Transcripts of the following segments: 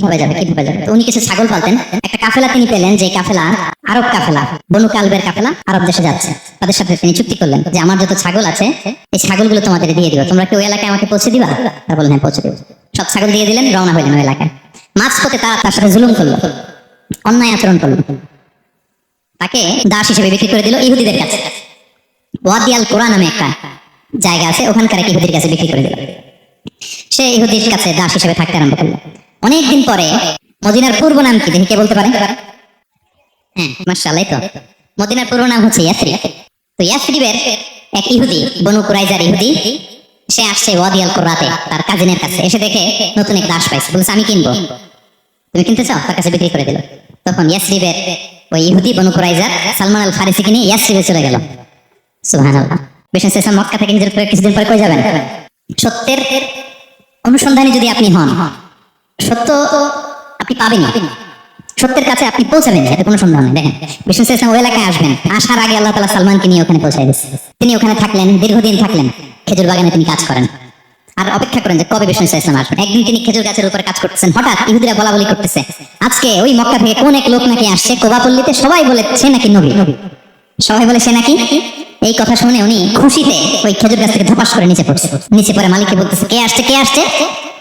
কিভাবে যাবে তো উনি কিছু ছাগল পালতেন। একটা কাফেলা তিনি পেলেন, যে কাফেলা আরব কাফেলা, বনু কালবের কাফেলা আরব দেশে যাচ্ছে। তাদের সাথে তিনি চুক্তি করলেন যে আমার যত ছাগল আছে এই ছাগলগুলো তোমাদের দিয়ে দিবা, তোমরা কি ওই এলাকায় আমাকে পৌঁছে দিবা? তা বললেন হ্যাঁ পৌঁছে দেবো। সব ছাগল দিয়ে দিলেন, রওনা হইলেন ওই এলাকায়। মাঝপথে তার সাথে জুলুম করলো, অন্যায় আচরণ করলো, তাকে দাস হিসেবে বিক্রি করে দিল ইহুদিদের কাছে। ওয়াদি আল কোরআন নামে একটা জায়গা আছে, ওখানকার এক ইহুদির কাছে বিক্রি করে দিল। সে ইহুদির কাছে দাস হিসেবে থাকতে আরম্ভ করলো। অনেকদিন পরে মদিনার পূর্ব নাম কি দেখি কে বলতে পারে? হ্যাঁ মাশাআল্লাহ, তো মদিনার পুরো নাম হচ্ছে ইয়াসরিব। তো ইয়াসরিবের এক ইহুদি, বনু কুরাইজার ইহুদি, সে আসছে ওয়াদি আল কুরাতে তার কাজিনের কাছে। এসে দেখে নতুন এক দাস পাইছে, বলছে আমি কিনবো, তুমি কিনতে চাও? তার কাছে বিক্রি করে দিল। তখন ইয়াসরিবের ওই ইহুদি বনু কুরাইজার সালমান আল ফারিসিকে নিয়ে ইয়াসরিবে চলে গেল। সুবহানাল্লাহ। বিশেষ করে মক্কা থেকে হিজরত করে কিছুদিন পরে কই যাবেন? সত্যের অনুসন্ধানে যদি আপনি হন, সত্য আপনি পাবেন, সত্যের কাছে আপনি পৌঁছাবেন, এতে কোনো সন্দেহ নেই। দেখেন বিশেষ করে ওই এলাকায় আসবেন, আসার আগে আল্লাহ তাআলা সালমানকে নিয়ে ওখানে পৌঁছায় দিচ্ছে। তিনি ওখানে থাকলেন, দীর্ঘদিন থাকলেন, খেজুর বাগানে তিনি কাজ করেন আর অপেক্ষা করেন যে কবে বিষ্ণু ইসলাম আসবেন। একদিন তিনি খেজুর গাছের উপরে কাজ করতেছেন, হঠাৎ ইহুদিরা বলা বলি করতেছে আজকে ওই মক্কা থেকে কোন এক লোক নাকি আসছে কোবাপল্লীতে, সবাই বলে সে নাকি নবী, সবাই বলে সে নাকি। এই কথা শুনে উনি খুশিতে ওই খেজুর গাছ থেকে ধপাস করে নিচে পড়ছে। নিচে পড়ে মালিককে বলতেছে কে আসছে কে আসছে।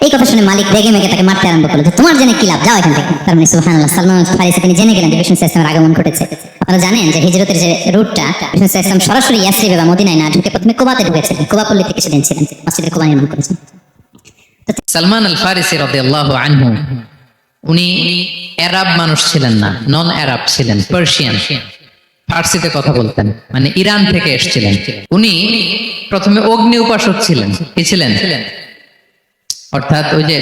এই কথা শুনে মালিক রেগে মেগে তাকে মারতে আরম্ভ করলো, তোমার জেনে কি লাভ, যাও এখান থেকে। তার মানে সুবহানাল্লাহ, সালমান আল ফারিসি তিনি জেনে গেলেন যে বিষ্ণু ইসলামের আগমন ঘটেছে। আপনারা জানেন যে হিজরতের যে রুটটা, বিষ্ণু ইসলাম সরাসরি ইয়াসরিবে বা মদিনায় না ঢুকে প্রথমে কুবাতে ঢুকেছিলেন, কুবাপল্লীতে কিছুদিন ছিলেন, মসজিদে কুবা নির্মাণ করেছেন। সালমান আল ফারিসি রাদিয়াল্লাহু আনহু উনি আরব মানুষ ছিলেন না, নন আরব ছিলেন, পার্সিয়ান, ফার্সিতে কথা বলতেন, মানে ইরান থেকে এসেছিলেন। উনি প্রথমে অগ্নি উপাসক ছিলেন। কি ছিলেন? অর্থাৎ ওই যে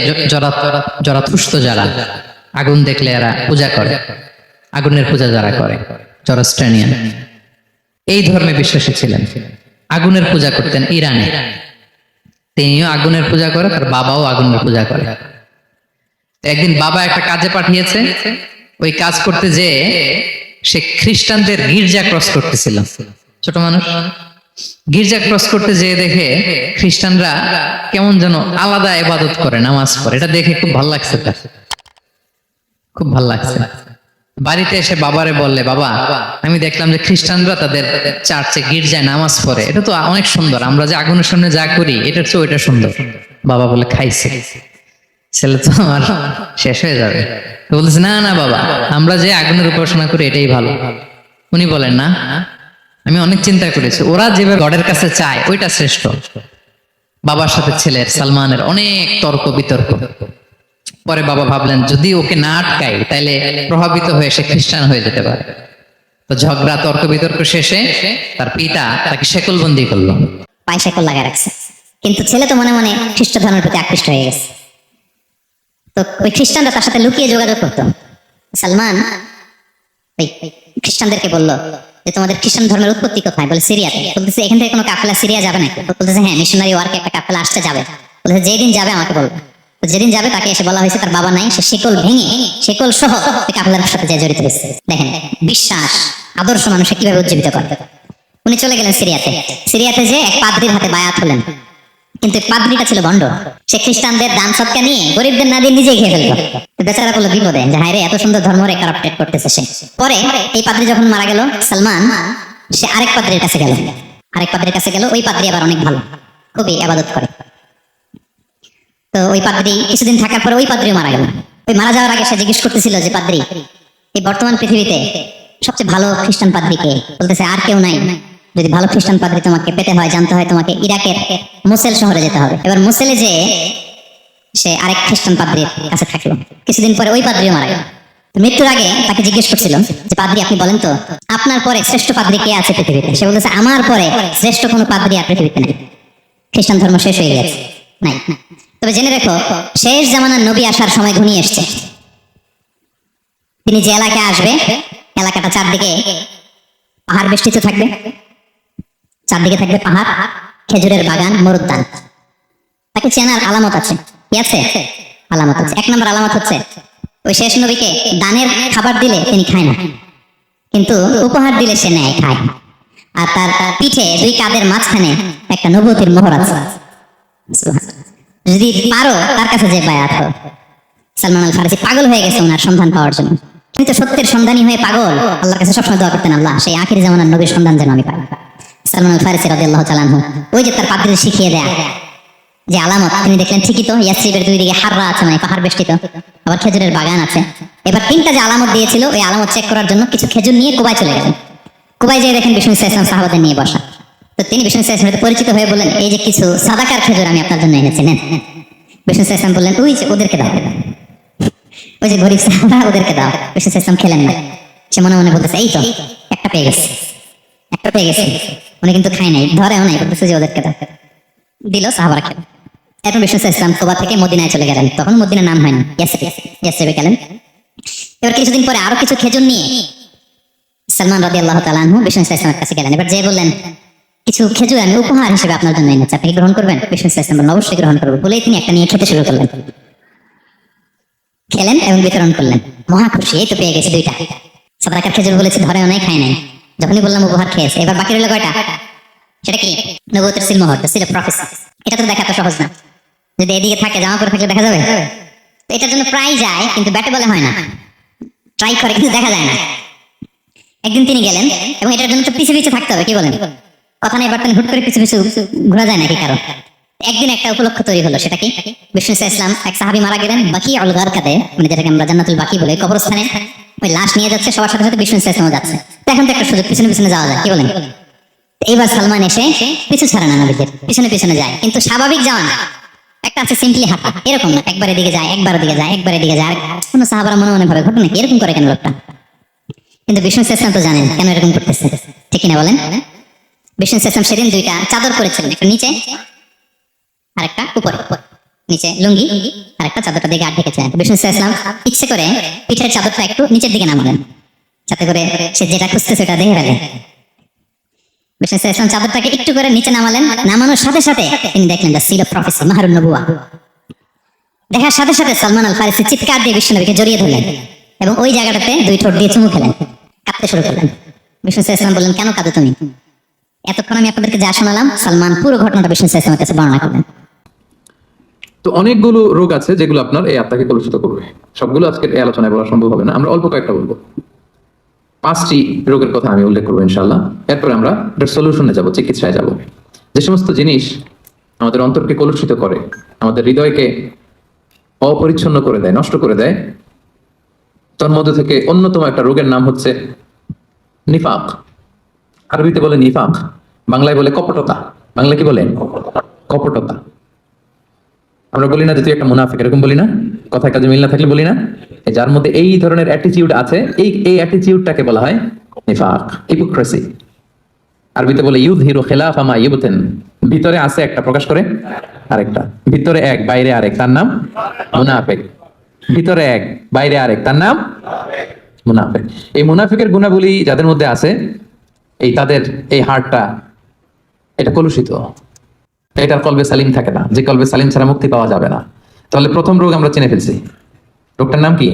জরাথুস্ত যারা আগুন দেখলে এরা পূজা করে, আগুনের পূজা যারা করে, জরাস্ট্রানিয়ান, এই ধর্মে বিশ্বাসী ছিলেন। আগুনের পূজা করতেন ইরানে। তিনিও আগুনের পূজা করে, তার বাবাও আগুনের পূজা করে। একদিন বাবা একটা কাজে পাঠিয়েছে, ওই কাজ করতে যেয়ে সে খ্রিস্টানদের গির্জা ক্রস করতেছিল। ছোট মানুষ গির্জা ক্রস করতে যেয়ে দেখে খ্রিস্টানরা কেমন যেন আলাদা ইবাদত করে, নামাজ পড়ে। এটা দেখে খুব ভালো লাগছে, তার খুব ভালো লাগছে। বাড়িতে এসে বাবারে বললে, বাবা আমি দেখলাম যে খ্রিস্টানরা তাদের চার্চে গির্জায় নামাজ পড়ে, এটা তো অনেক সুন্দর, আমরা যে আগুনের সামনে যা করি এটার চেয়ে ওইটা সুন্দর। বাবা বলে খাইছে, ছেলে তো আমার শেষ হয়ে যাবে। বলতেছে না না বাবা, আমরা যে আগুনের উপাসনা করি এটাই ভালো। উনি বলেন না, আমি অনেক চিন্তা করেছি, ওরা যেভাবে গডের কাছে চায় ওইটা শ্রেষ্ঠ। বাবার সাথে ছেলের সালমানের অনেক তর্ক বিতর্ক। পরে বাবা ভাবলেন যদি ওকে না আটকাই তাহলে প্রভাবিত হয়ে সে খ্রিস্টান হয়ে যেতে পারে। তো ঝগড়া তর্ক বিতর্ক শেষে তার পিতা তাকে শেকলবন্দি করলো, পায়ে শেকল লাগায় রাখছে। কিন্তু ছেলে তো মনে মনে খ্রিস্ট ধর্মের প্রতি আকৃষ্ট হয়ে গেছে। তো ওই খ্রিস্টানরা তার সাথে লুকিয়ে যোগাযোগ করতো। সালমান ওই খ্রিস্টানদেরকে বললো যে তোমাদের খ্রিস্টান ধর্মের উৎপত্তি কোথায়? বলে সিরিয়াতে। বলতেছে এখান থেকে কোনো কাফেলা সিরিয়া যাবে নাকি? বলতেছে হ্যাঁ, মিশনারি ওয়ার্কে একটা কাফেলা আসতে যাবে। বলতেছে যেদিন যাবে আমাকে বলবে। তো যেদিন যাবে তাকে এসে বলা হয়েছে তার বাবা নাই, সে শিকল ভেঙে শিকল সহ কাফেলার সাথে যে জড়িত হয়েছে। দেখেন বিশ্বাস, আদর্শ মানুষকে কিভাবে উজ্জীবিত করে। উনি চলে গেলেন সিরিয়াতে। সিরিয়াতে যে এক পাদ্রির হাতে বায়াত হলেন, কিন্তু পাদ্রিটা ছিল ভণ্ড। সে খ্রিস্টানদের দান সৎকা নিয়ে গরিবদের না দিয়ে নিজেই খেয়ে ফেলতো। বেচারা বললো বিপদে যে হায় রে, এত সুন্দর ধর্মরে কারাপ্টেড করতেছে সে। পরে এই পাদ্রি যখন মারা গেল, সালমান সে আরেক পাদ্রির কাছে গেল। ওই পাদ্রি আবার অনেক ভালো, খুবই ইবাদত করে। তো ওই পাদ্রি কিছুদিন থাকার পরে ওই পাদ্রিও মারা গেল। ওই মারা যাওয়ার আগে সে জিজ্ঞেস করতেছিল যে পাদ্রি, এই বর্তমান পৃথিবীতে সবচেয়ে ভালো খ্রিস্টান পাদ্রি কে? বলতেছে আর কেউ নাই। যদি ভালো খ্রিস্টান পাদ্রি তোমাকে পেতে হয়, জানতে হয়, তোমাকে ইরাকের মোসেল শহরে যেতে হবে। এবার মোসেলে যে সে আরেক খ্রিস্টান পাদ্রির কাছে থাকলো। কিছুদিন পরে ওই পাদ্রিও মারা গেল। মৃত্যুর আগে তাকে জিজ্ঞেস করছিল যে পাদ্রি আপনি বলেন তো আপনার পরে শ্রেষ্ঠ পাদ্রি কে আছে পৃথিবীতে? সে বলতেছে আমার পরে শ্রেষ্ঠ কোনো পাদ্রি আর পৃথিবীতে নেই, খ্রিস্টান ধর্ম শেষ হয়ে গেছে, নাই। তবে জেনে রেখো, শেষ জামানার নবী আসার সময় ঘনিয়ে এসছে। তিনি যে এলাকায় আসবে, এলাকাটা চারদিকে পাহাড় বেষ্টিত থাকবে, চারদিকে থাকবে পাহাড়, খেজুরের বাগান, মরুদ্যান। তাকে চেনার আলামত আছে। কি আছে? আলামত আছে। এক নম্বর আলামত হচ্ছে ওই শেষ নবীকে দানের খাবার দিলে তিনি খায় না, কিন্তু উপহার দিলে সে নেয়, খায়। আর তার পিঠে দুই কাঁধের মাঝখানে একটা নবুয়তির মোহর আছে। যদি পারো তার কাছে যে বায়াত হও। সালমান আল ফারিসি পাগল হয়ে গেছে ওনার সন্ধান পাওয়ার জন্য। তিনি তো সত্যের সন্ধানী হয়ে পাগল, আল্লাহর কাছে সবসময় দোয়া করতেন, আল্লাহ সেই আখির জামানার নবীর সন্ধান যেন আমি পাই। সালমান আল ফারিসি রাদিয়াল্লাহু তাআলা আনহু ওই যে তার পাদ্রী শিখিয়ে দেয়া যে আলামত, তিনি দেখলেন ঠিকই তো ইয়াসরিবের দুই দিকে হাররা আছে, মানে পাহাড় বেষ্টিত, আবার খেজুরের বাগান আছে। এবার তিনটা যে আলামত দিয়েছিল ওই আলামত চেক করার জন্য কিছু খেজুর নিয়ে কুবায় চলে গেলেন। কুবায় যেয়ে দেখেন বিষ্ণু ইসলাম সাহাবাদের নিয়ে বসা। তো তিনি বিষ্ণু ইসলামের সাথে পরিচিত হয়ে বললেন, এই যে কিছু সাদাকার খেজুর আমি আপনার জন্য এনেছি, নেন। বিষ্ণু ইসলাম বললেন, ওই যে ওদেরকে দাও, ওই যে গরিব সাহাবা ওদেরকে দাও। বিষ্ণু ইসলাম খেলেন না, সে মনে মনে বলতেছে, এই তো একটা পেয়ে গেছে, একটা পেয়ে গেছে। উনি কিন্তু খায় নাই, ধরেও নাই, বলতেছে যে ওদেরকে দাও। দিল, সাহাবারা খেল। এখন বিষ্ণু ইসলাম কোবা থেকে মদিনায় চলে গেলেন। তখন মদিনার নাম হয়নি, ইয়াসরিবে গেলেন। এবার কিছুদিন পরে আরো কিছু খেজুর নিয়ে সালমান রাদিয়াল্লাহু তাআলা আনহু বিষ্ণু ইসলামের কাছে গেলেন। এবার যে বললেন, কিছু খেজুর আমি উপহার হিসেবে আপনার জন্য এনেছি, আপনি কি গ্রহণ করবেন? বিষ্ণু ইসলাম বললেন, অবশ্যই গ্রহণ করবো। বলেই তিনি একটা নিয়ে খেতে শুরু করলেন। খেলেন এবং বিতরণ করলেন। মহা খুশি, এই তো পেয়ে গেছে দুইটা সাদাকার খেজুর, বলেছি ধরেও নাই, খায় নাই। যখনই বললাম উপহার খেয়েছে। এবার বাকি রইল কয়টা? সেটা কি? নবুয়তের সিলমোহর, দ্য সিল অফ প্রফেসি। এটা তো দেখা তো সহজ না, যদি এদিকে থাকে, জামা পরে থাকলে দেখা যাবে? তো এটার জন্য প্রায় যায়, কিন্তু ব্যাটে বলে হয় না, ট্রাই করে কিন্তু দেখা যায় না। একদিন তিনি গেলেন এবং এটার জন্য তো পিছু পিছু থাকতে হবে, কি বলেন? কথা নেই বার্তা নেই, হুট করে পিছু পিছু ঘোরা যায় নাকি কারো? একদিন একটা উপলক্ষ তৈরি হলো, সেটা কি? বিষ্ণু ইসলাম এক সাহাবী মারা গেলেন বাকি আল গারকাদে, মানে যেটাকে আমরা জান্নাতুল বাকি বলে, কবরস্থানে ওই লাশ নিয়ে যাচ্ছে, সবার সাথে সাথে বিষ্ণু ইসলামও যাচ্ছে। তো এখন তো একটা সুযোগ, পিছনে পিছনে যাওয়া যায়, কি বলেন? এইবার সালমান এসে পিছু ছাড়ে না, নবীদের পিছনে পিছনে যায়, কিন্তু স্বাভাবিক যাওয়া না, একটা আছে সিম্পলি হাঁটা, এরকম না, একবার এদিকে যায়, একবার ওদিকে যায়, একবার এদিকে যায়। আর কোনো সাহাবারা মনে মনে ভাবে, ঘটনা কি, এরকম করে কেন লোকটা? কিন্তু বিষ্ণু ইসলাম তো জানেন কেন এরকম করতেছে, ঠিক কিনা বলেন? বিষ্ণু ইসলাম সেদিন দুইটা চাদর পরেছিলেন, একটা নিচে আর একটা উপরে, নিচে লুঙ্গি আর একটা চাদরটা দিকে আট ঢেকেছিলেন। বিষ্ণু ইসলাম ইচ্ছে করে পিঠের চাদরটা একটু নিচের দিকে নামালেন, যাতে করে সে যেটা খুঁজতে সেটা দেখে ফেলে। বিষ্ণু ইসলাম চাদরটাকে একটু করে নিচে নামালেন, নামানোর সাথে সাথে তিনি দেখলেন দ্য সিল অফ প্রফেসি, মাহরুন নবুয়া। দেখার সাথে সাথে সালমান আল ফারিসি চিৎকার দিয়ে বিষ্ণু নবীকে জড়িয়ে ধরলেন এবং ওই জায়গাটাতে দুই ঠোঁট দিয়ে চুমু খেলেন, কাঁদতে শুরু করলেন। বিষ্ণু ইসলাম বললেন, কেন কাঁদো তুমি? এতক্ষণ আমি আপনাদেরকে যা শোনালাম, সালমান পুরো ঘটনাটা বিষ্ণু ইসলামের কাছে বর্ণনা করলেন। তো অনেকগুলো রোগ আছে যেগুলো আপনার এই আত্মাকে কলুষিত করবে। সবগুলো আজকে এই আলোচনায় বলা সম্ভব হবে না, আমরা অল্প কয়েকটা বলবো। 5টি রোগের কথা আমি উল্লেখ করবো ইনশাআল্লাহ। এরপরে আমরা এটার সলিউশনে যাব, চিকিৎসায় যাব। যে সমস্ত জিনিস আমাদের অন্তরকে কলুষিত করে, আমাদের হৃদয়কে অপরিচ্ছন্ন করে দেয়, নষ্ট করে দেয়, তার মধ্যে থেকে অন্যতম একটা রোগের নাম হচ্ছে নিফাক। আরবিতে বলে নিফাক, বাংলায় বলে কপটতা। বাংলা কি বলে? কপটতা। আমরা বলি না যে তুই একটা মুনাফিক, এরকম বলি না? কথায় কাজে মিল না থাকলে বলি না? যার মধ্যে এই ধরনের অ্যাটিটিউড আছে, এই অ্যাটিটিউডটাকে বলা হয় নিফাক, হিপোক্রেসি। আরবিতে বলে ইউযহিরু খিলাফা মা ইবতিন, ভিতরে আছে একটা, প্রকাশ করে আরেকটা। ভিতরে এক, বাইরে আরেক, তার নাম মুনাফিক। ভিতরে এক, বাইরে আরেক, তার নাম মুনাফিক। এই মুনাফিকের গুণাবলী যাদের মধ্যে আছে, এই তাদের এই হার্টটা এটা কলুষিত, এটার কলবে সালিম থাকে না, যে কলবে সালিম ছাড়া মুক্তি পাওয়া যাবে না। তাহলে প্রথম রোগ আমরা চিনে ফেলছি, রোগটার নাম কি?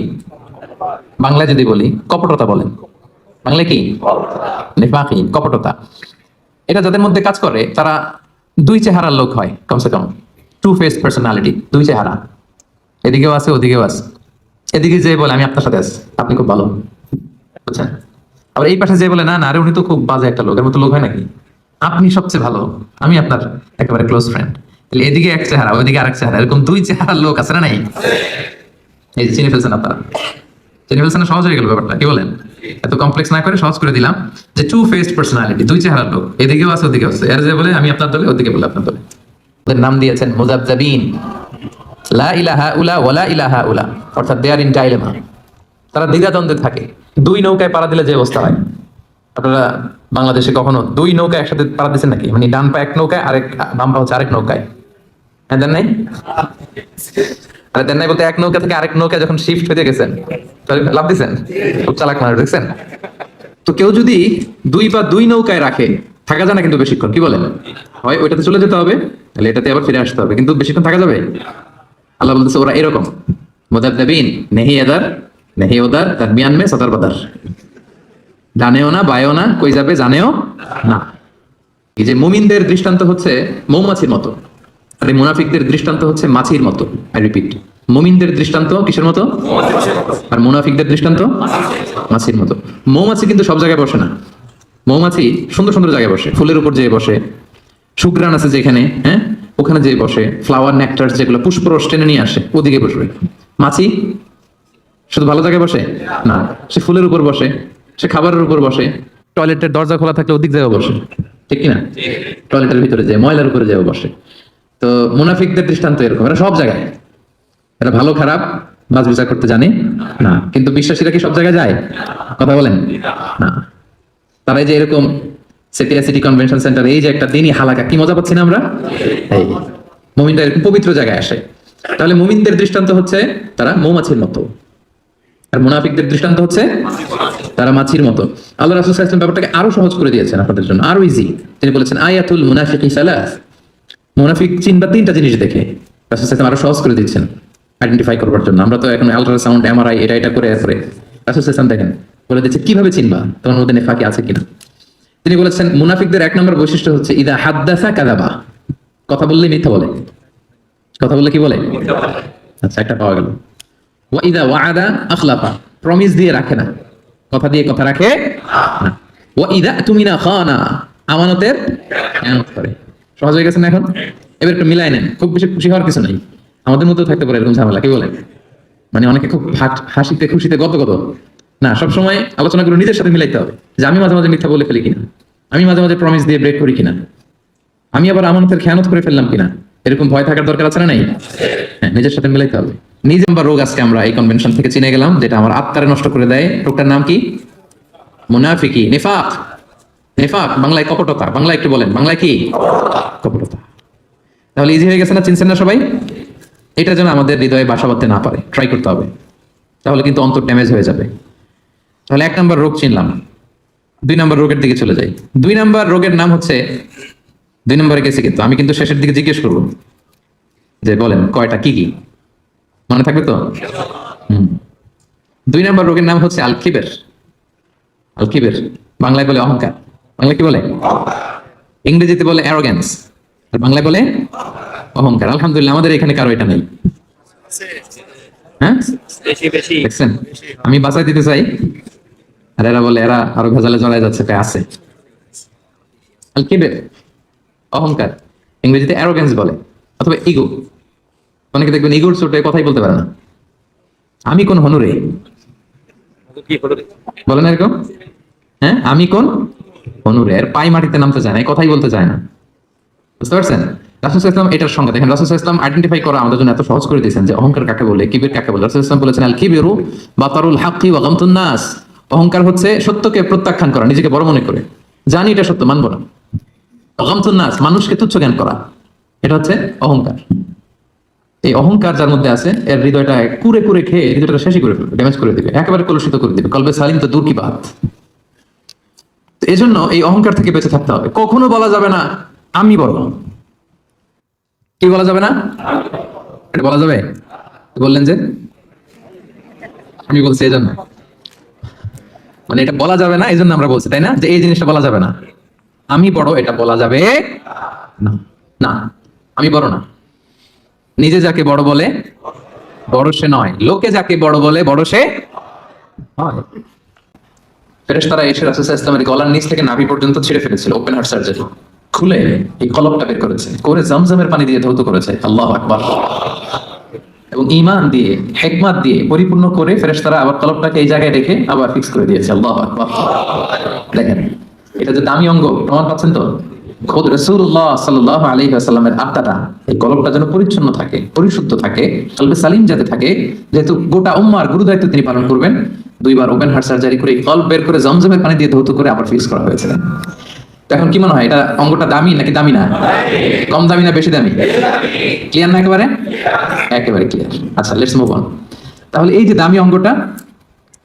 বাংলায় যদি বলি কপটতা বলেন। বাংলায় কি? নিফাকি, কপটতা। এটা যাদের মধ্যে কাজ করে তারা দুই চেহারার লোক হয়, কমসে কম টু ফেস পার্সোনালিটি, দুই চেহারা, এদিকেও আছে ওদিকেও আছে। এদিকে যে বলে আমি আপনার সাথে আছি, আপনি খুব ভালো, বুঝছেন? আবার এই পাশে যে বলে না না আরে উনি তো খুব বাজে একটা লোক, এর মতো লোক হয় নাকি, আপনি সবচেয়ে ভালো, আমি আপনার একেবারে ক্লোজ ফ্রেন্ড। তাহলে এদিকে এক চেহারা, ওইদিকে আরেক চেহারা, এরকম দুই চেহারার লোক আছে না নাই? এই যে চিনে ফেলছেন আপনারা, চিনে ফেলছেন না? সহজ হয়ে গেল ব্যাপারটা, কি বলেন? এত কমপ্লেক্স না করে সহজ করে দিলাম যে টু ফেসড পার্সোনালিটি, দুই চেহারার লোক, এদিকেও আছে ওদিকেও আছে। এর যে বলে আমি আপনার দলে, ওদিকে বলে আপনার দলে। ওদের নাম দিয়েছেন মুযাবযাবিন, লা ইলাহা উলা ওয়ালা ইলাহা উলা, অর্থাৎ দে আর ইন ডাইলেমা। তারা দ্বিধাদ্বন্দ্বে থাকে। দুই নৌকায় পাড়া দিলে যে অবস্থা হয়, আপনারা বাংলাদেশে কখনো দুই নৌকা একসাথে পাড়া দিচ্ছেন নাকি? মানে ডান পা এক নৌকায়, আরেক বাম পা হচ্ছে আরেক নৌকায়, হ্যাঁ দেন নাই? আরে দেন নাই বলতে এক নৌকা থেকে আরেক নৌকা যখন শিফট হয়ে গেছেন লাভ দিচ্ছেন, খুব চালাক মানুষ দেখছেন। তো কেউ যদি দুই পা দুই নৌকায় রাখে, থাকা যায় না কিন্তু বেশিক্ষণ, কি বলেন? হয় ওইটাতে চলে যেতে হবে, তাহলে এটাতে আবার ফিরে আসতে হবে, কিন্তু বেশিক্ষণ থাকা যাবে? আল্লাহ বলতেছে ওরা এরকম মুযাবযাবিন, নেহি এদার নেহি ওদার, তারবিয়ান মে সদর বদর, ডানেও না বায়েও না, কই যাবে জানেও না। এই যে মুমিনদের দৃষ্টান্ত হচ্ছে মৌমাছির মতো, আর এই মুনাফিকদের দৃষ্টান্ত হচ্ছে মাছির মতো। আই রিপিট, মুমিনদের দৃষ্টান্ত কিসের মতো? আর মুনাফিকদের দৃষ্টান্ত মাছির মতো। মৌমাছি কিন্তু সব জায়গায় বসে না। মৌমাছি সুন্দর সুন্দর জায়গায় বসে, ফুলের উপর যেয়ে বসে, সুগ্রাণ আছে যেখানে, হ্যাঁ ওখানে যেয়ে বসে, ফ্লাওয়ার নেকটার যেগুলো পুষ্পরস টেনে নিয়ে আসে ওদিকে বসবে। মাছি শুধু ভালো জায়গায় বসে না, সে ফুলের উপর বসে, সে খাবারের উপর বসে, টয়লেটের দরজা খোলা থাকলে ওদিক জায়গায় বসে, ঠিক কিনা? টয়লেটের ভিতরে যায়, ময়লার উপরে যায় বসে। তো মুনাফিকদের দৃষ্টান্ত এরকম, এরা সব জায়গায়, এরা ভালো খারাপ বাছ বিচার করতে জানে না। কিন্তু বিশ্বাসীরা কি সব জায়গায় যায়? কথা বলেন না। তারা এই যে এরকম সেপিয়া সিটি কনভেনশন সেন্টার, এই যে একটা দিনই হালাকা, কি মজা পাচ্ছি না আমরা? এই মুমিনরা এরকম পবিত্র জায়গায় আসে। তাহলে মুমিনদের দৃষ্টান্ত হচ্ছে তারা মৌমাছির মতো, আর মুনাফিকদের দৃষ্টান্ত হচ্ছে তারা মাছির মতো। আল্লাহ রাসূল সাল্লাল্লাহু আলাইহি ওয়াসাল্লাম ব্যাপারটাকে আরো সহজ করে দিয়েছেন আপনাদের জন্য, আরো ইজি। তিনি বলেছেন আয়াতুল মুনাফিকি সালাস, মুনাফিক চিনবা তিনটা জিনিস দেখে। রাসূল সাল্লাল্লাহু আলাইহি ওয়াসাল্লাম আরো সহজ করে দিচ্ছেন আইডেন্টিফাই করবার জন্য। আমরা তো এখন আল্ট্রাসাউন্ড, এমআরআই এটা করে রাসূল সাল্লাল্লাহু আলাইহি ওয়াসাল্লাম দেখেন বলে দিচ্ছে কিভাবে চিনবা তোমার মধ্যে নেফাকি আছে কিনা। তিনি বলেছেন মুনাফিকদের এক নম্বর বৈশিষ্ট্য হচ্ছে ইদা হাদ্দাসা কাযাবা, কথা বললে মিথ্যা বলে। কথা বললে কি বলে? আচ্ছা, একটা পাওয়া গেল। ওয়া ইদা ওয়াআদা আখলাফা, প্রমিস দিয়ে রাখে না, কথা দিয়ে কথা রাখে না। ওয়া ইদা তুমিনা খানা, আমানতের খেয়ানত করে। সহজ হয়ে গেছে না এখন? এবার একটু মিলাই নেন, খুব বেশি খুশি হওয়ার কিছু নাই। আমাদের মধ্যেও থাকতে পারে এরকম ঝামেলা, কি বলেন? মানে অনেকে খুব হাসিতে খুশিতে গত না, সবসময় আলোচনাগুলো নিজের সাথে মিলাইতে হবে, যে আমি মাঝে মাঝে মিথ্যা বলে ফেলি কিনা, আমি মাঝে মাঝে প্রমিস দিয়ে ব্রেক করি কিনা, আমি আবার আমানতের খেয়ানত করে ফেললাম কিনা। এরকম ভয় থাকার দরকার আছে না নাই? হ্যাঁ, নিজের সাথে মিলাইতে হবে। নিজে বা রোগ আজকে আমরা এই কনভেনশন থেকে চিনে গেলাম, যেটা আমার আত্মারে নষ্ট করে দেয়। রোগটার নাম কি? মুনাফিকি, নিফাক। নিফাক বাংলায় কপটতা। বাংলায় একটু বলেন, বাংলায় কি? কপটতা। তাহলে ইজি হয়ে গেছে না? চিনছেন না সবাই? এটা যেন আমাদের হৃদয়ে বাসা বাঁধতে না পারে, ট্রাই করতে হবে, তাহলে কিন্তু অন্তর ড্যামেজ হয়ে যাবে। তাহলে 1 নম্বর রোগ চিনলাম। 2 নম্বর রোগের দিকে চলে যাই। 2 নম্বর রোগের নাম হচ্ছে, 2 নম্বরে গেছি কিন্তু আমি কিন্তু শেষের দিকে জিজ্ঞেস করবো যে বলেন কয়টা, কি কি মনে থাকবে তো? 2 নম্বর রোগের নাম হচ্ছে আল কিবের। আল কিবের বাংলায় বলে অহংকার। বাংলায় কি বলে? ইংরেজিতে বলে অ্যারোগ্যান্স, আর বাংলায় বলে অহংকার। আলহামদুলিল্লাহ আমাদের এখানে কারো এটা নেই। হ্যাঁ, দেখছেন, আমি বাঁচাই দিতে চাই আর এরা বলে, এরা আরো ভেজালে জড়ায় যাচ্ছে, আছে। আল কিবের অহংকার, ইংরেজিতে অ্যারোগ্যান্স বলে, অথবা ইগো। অনেকে দেখবেন ইগোর চোটে কথাই বলতে পারে না। আমি কোন হনুরে বলে না এরকম? হ্যাঁ, আমি কোন হনুরে, এর পাই মাটিতে নামতে চায় না, কথাই বলতে চায় না। বুঝতে পারছেন? রাসূল সাল্লাল্লাহু আলাইহি ওয়াসাল্লাম এটার সঙ্গে দেখেন, রাসূল সাল্লাল্লাহু আলাইহি ওয়াসাল্লাম আইডেন্টিফাই করা আমাদের জন্য এত সহজ করে দিয়েছেন যে অহংকার কাকে বলে, কিবির কাকে বলে। রাসূল সাল্লাল্লাহু আলাইহি ওয়াসাল্লাম বলেছেন আল কিবিরু বাতারুল হাক্কি ওয়া গামতুন নাস, অহংকার হচ্ছে সত্যকে প্রত্যাখ্যান করা, নিজেকে বড় মনে করে, জানি এটা সত্য মানব না। গামতুন নাস, মানুষকে তুচ্ছ জ্ঞান করা, এটা হচ্ছে অহংকার। এই অহংকার যার মধ্যে আছে, এর হৃদয়টা কুরে কুরে খেয়ে হৃদয়টা শেষই করে ফেলবে, ড্যামেজ করে দিবে, একেবারে কলুষিত করে দিবে। কলবে সালিম তো দূর কি বাত। এই জন্য এই অহংকার থেকে বেঁচে থাকতে হবে। কখনো বলা যাবে না আমি বড়। কি বলা যাবে না? এটা বলা যাবে? বললেন যে আমি বলছি এই জন্য, মানে এটা বলা যাবে না এই জন্য আমরা বলছি, তাই না? যে এই জিনিসটা বলা যাবে না, আমি বড়, এটা বলা যাবে না। না, আমি বড় না। নিজে যাকে বড় বলে বড় সে নয়, লোকে যাকে বড় বলে বড় সে হয়। ফেরেশতারা এসে রাসূল সাল্লাল্লাহু আলাইহি ওয়াসাল্লামের গলার নিচ থেকে নাভি পর্যন্ত ছিঁড়ে ফেলেছিল, ওপেন হার্ট সার্জারি খুলে এই কলবটা বের করেছে, করে জমজমের পানি দিয়ে ধৌত করেছে। আল্লাহু আকবার। এবং ঈমান দিয়ে, হিকমত দিয়ে পরিপূর্ণ করে ফেরেশতারা আবার কলবটাকে এই জায়গায় রেখে আবার ফিক্স করে দিয়েছে। আল্লাহু আকবার। দেখেন, এটা যে দামি অঙ্গ, প্রমাণ পাচ্ছেন তো? খোদ রাসূলুল্লাহ সাল্লাল্লাহু আলাইহি ওয়াসাল্লামের আত্মাটা, এই কলবটা যেন পরিচ্ছন্ন থাকে, পরিশুদ্ধ থাকে, কলবে সালিম যাতে থাকে, যেহেতু গোটা উম্মাহর গুরু দায়িত্ব তিনি পালন করবেন, 2 বার ওপেন হার্ট সার্জারি করে কলব বের করে জমজমের পানি দিয়ে ধৌত করে আবার ফিক্স করা হয়েছে। এখন কি মনে হয়, এটা অঙ্গটা দামি নাকি দামি না? কম দামি না বেশি দামি? ক্লিয়ার না একেবারে? একেবারে ক্লিয়ার। আচ্ছা, লেটস মুভ অন। তাহলে এই যে দামি অঙ্গটা,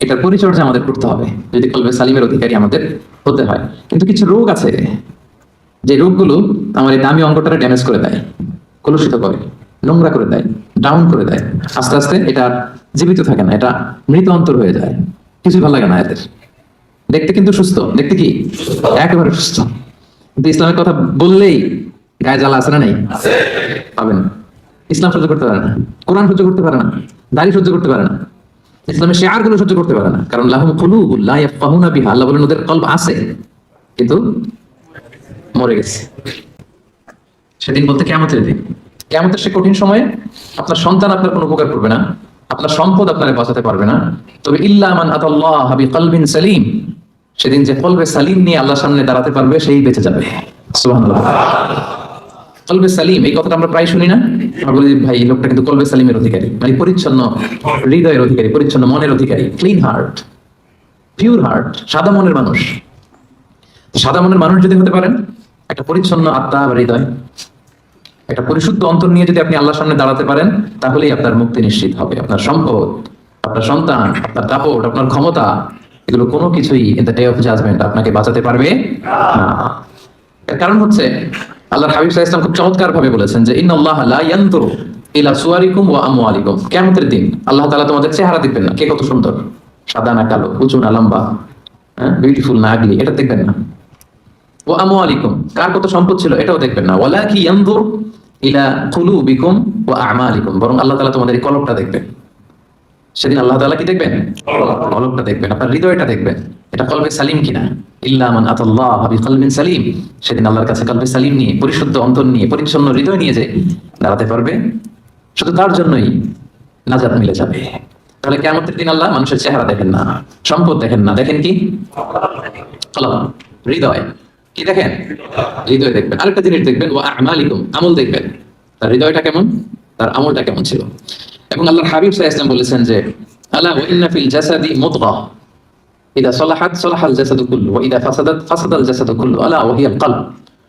এটার পরিচর্যা আমাদের করতে হবে যদি কলবে সালিমের অধিকারী আমাদের হতে হয়। কিন্তু কিছু রোগ আছে, যে রোগগুলো আমার এই দামি অঙ্গটারে ড্যামেজ করে দেয়, কলুষিত করে, নোংরা করে দেয়, ডাউন করে দেয়। আস্তে আস্তে এটা জীবিত থাকে না, এটা মৃত অন্তর হয়ে যায়, কিছু ভালো লাগে না এদের। দেখতে কিন্তু সুস্থ, দেখতে কি একেবারে সুস্থ, কিন্তু ইসলামের কথা বললেই গায়ে জ্বালা আছে না নাই? পাবেন। ইসলাম সহ্য করতে পারে না, কোরআন সহ্য করতে পারে না, দাড়ি সহ্য করতে পারে না, ইসলামের শিআর গুলো সহ্য করতে পারে না। কারণ লাহুম কুলুবুন লা ইয়াফকাহুনা বিহা, আল্লাহ বলেন ওদের কলব আছে কিন্তু মরে গেছে। সেদিন বলতে কিয়ামতের দিন। কিয়ামতের সে কঠিন সময়ে আপনার সন্তান আপনার কোনো উপকার করবে না, আপনার সম্পদ আপনাকে বাঁচাতে পারবে না, তবে ইল্লা মান আতাল্লাহ বিকলবিন সালিম, সেদিন যে কলবে সালিম নিয়ে আল্লাহর সামনে দাঁড়াতে পারবে সেই বেঁচে যাবে। সুবহানাল্লাহ। কলবে সালিম এই কথাটা আমরা প্রায় শুনি না? আমরা বলি ভাই এই লোকটা কিন্তু কলবে সালিমের অধিকারী, মানে পরিচ্ছন্ন হৃদয়ের অধিকারী, পরিচ্ছন্ন মনের অধিকারী, ক্লিন হার্ট, পিওর হার্ট, সাদা মনের মানুষ। সাদা মনের মানুষ যদি হতে পারেন, একটা পরিচ্ছন্ন আত্মা বা হৃদয়, একটা পরিশুদ্ধ অন্তর নিয়ে যদি আপনি আল্লাহর সামনে দাঁড়াতে পারেন, তাহলেই আপনার মুক্তি নিশ্চিত হবে। আপনার সম্পদ, আপনার সন্তান, আপনার দাপট, আপনার ক্ষমতা, এগুলো কোনো কিছুই in the day of judgement আপনাকে বাঁচাতে পারবে না। এর কারণ হচ্ছে আল্লাহর হাবিব সাল্লাল্লাহু আলাইহি ওয়াসাল্লাম খুব চমৎকার ভাবে বলেছেন যে ইন্নাল্লাহা লা ইয়ানজুরু ইলা সুওয়ারিকুম ওয়া আমওয়ালিকুম, কিয়ামতের দিন আল্লাহ তাআলা তোমাদের চেহারা দেখবেন না, কে কত সুন্দর, সাদা না কালো, উঁচু না লম্বা, বিউটিফুল না আগলি, এটা দেখবেন না। ওয়া আমওয়ালিকুম, কার কত সম্পদ ছিল এটাও দেখবেন না। ওয়ালাকি ইয়ানজুর ইলা কুলুবিকুম ওয়া আমালিকুম, বরং আল্লাহ তাআলা তোমাদের এই কলবটা দেখবেন। সেদিন আল্লাহ তাআলা কি দেখবেন? কলবটা দেখবেন, আপনার হৃদয়টা দেখবেন, এটা কলবে সালিম কিনা। ইল্লা মান আতাল্লাহ বিকলবিন সালিম, সেদিন আল্লাহর কাছে কলবে সালিম নিয়ে, পরিশুদ্ধ অন্তর নিয়ে, পরিচ্ছন্ন হৃদয় নিয়ে যে দাঁড়াতে পারবে, শুধু তার জন্যই নাজাত মিলে যাবে। তাহলে কিয়ামতের দিন আল্লাহ মানুষের চেহারা দেখেন না, সম্পদ দেখেন না, দেখেন কি? কলব, হৃদয়। কি দেখেন? হৃদয় দেখবেন। আরেকটা জিনিস দেখবেন, ওয়া আমালিকুম, আমল দেখবেন, তার হৃদয়টা কেমন, তার আমলটা কেমন ছিল। এবং আল্লাহর হাবিব সাল্লাল্লাহু আলাইহি ওয়াসাল্লাম বলেছেন যে আলা ওয়া ইন্না ফিল জাসাদি মুদগাহ ইদা সালাহাত সালাহাল জাসাদু কুল্লু ওয়া ইদা ফাসাদাত ফাসাদাল জাসাদু কুল্লু আলা ওয়া হিয়াল কলব।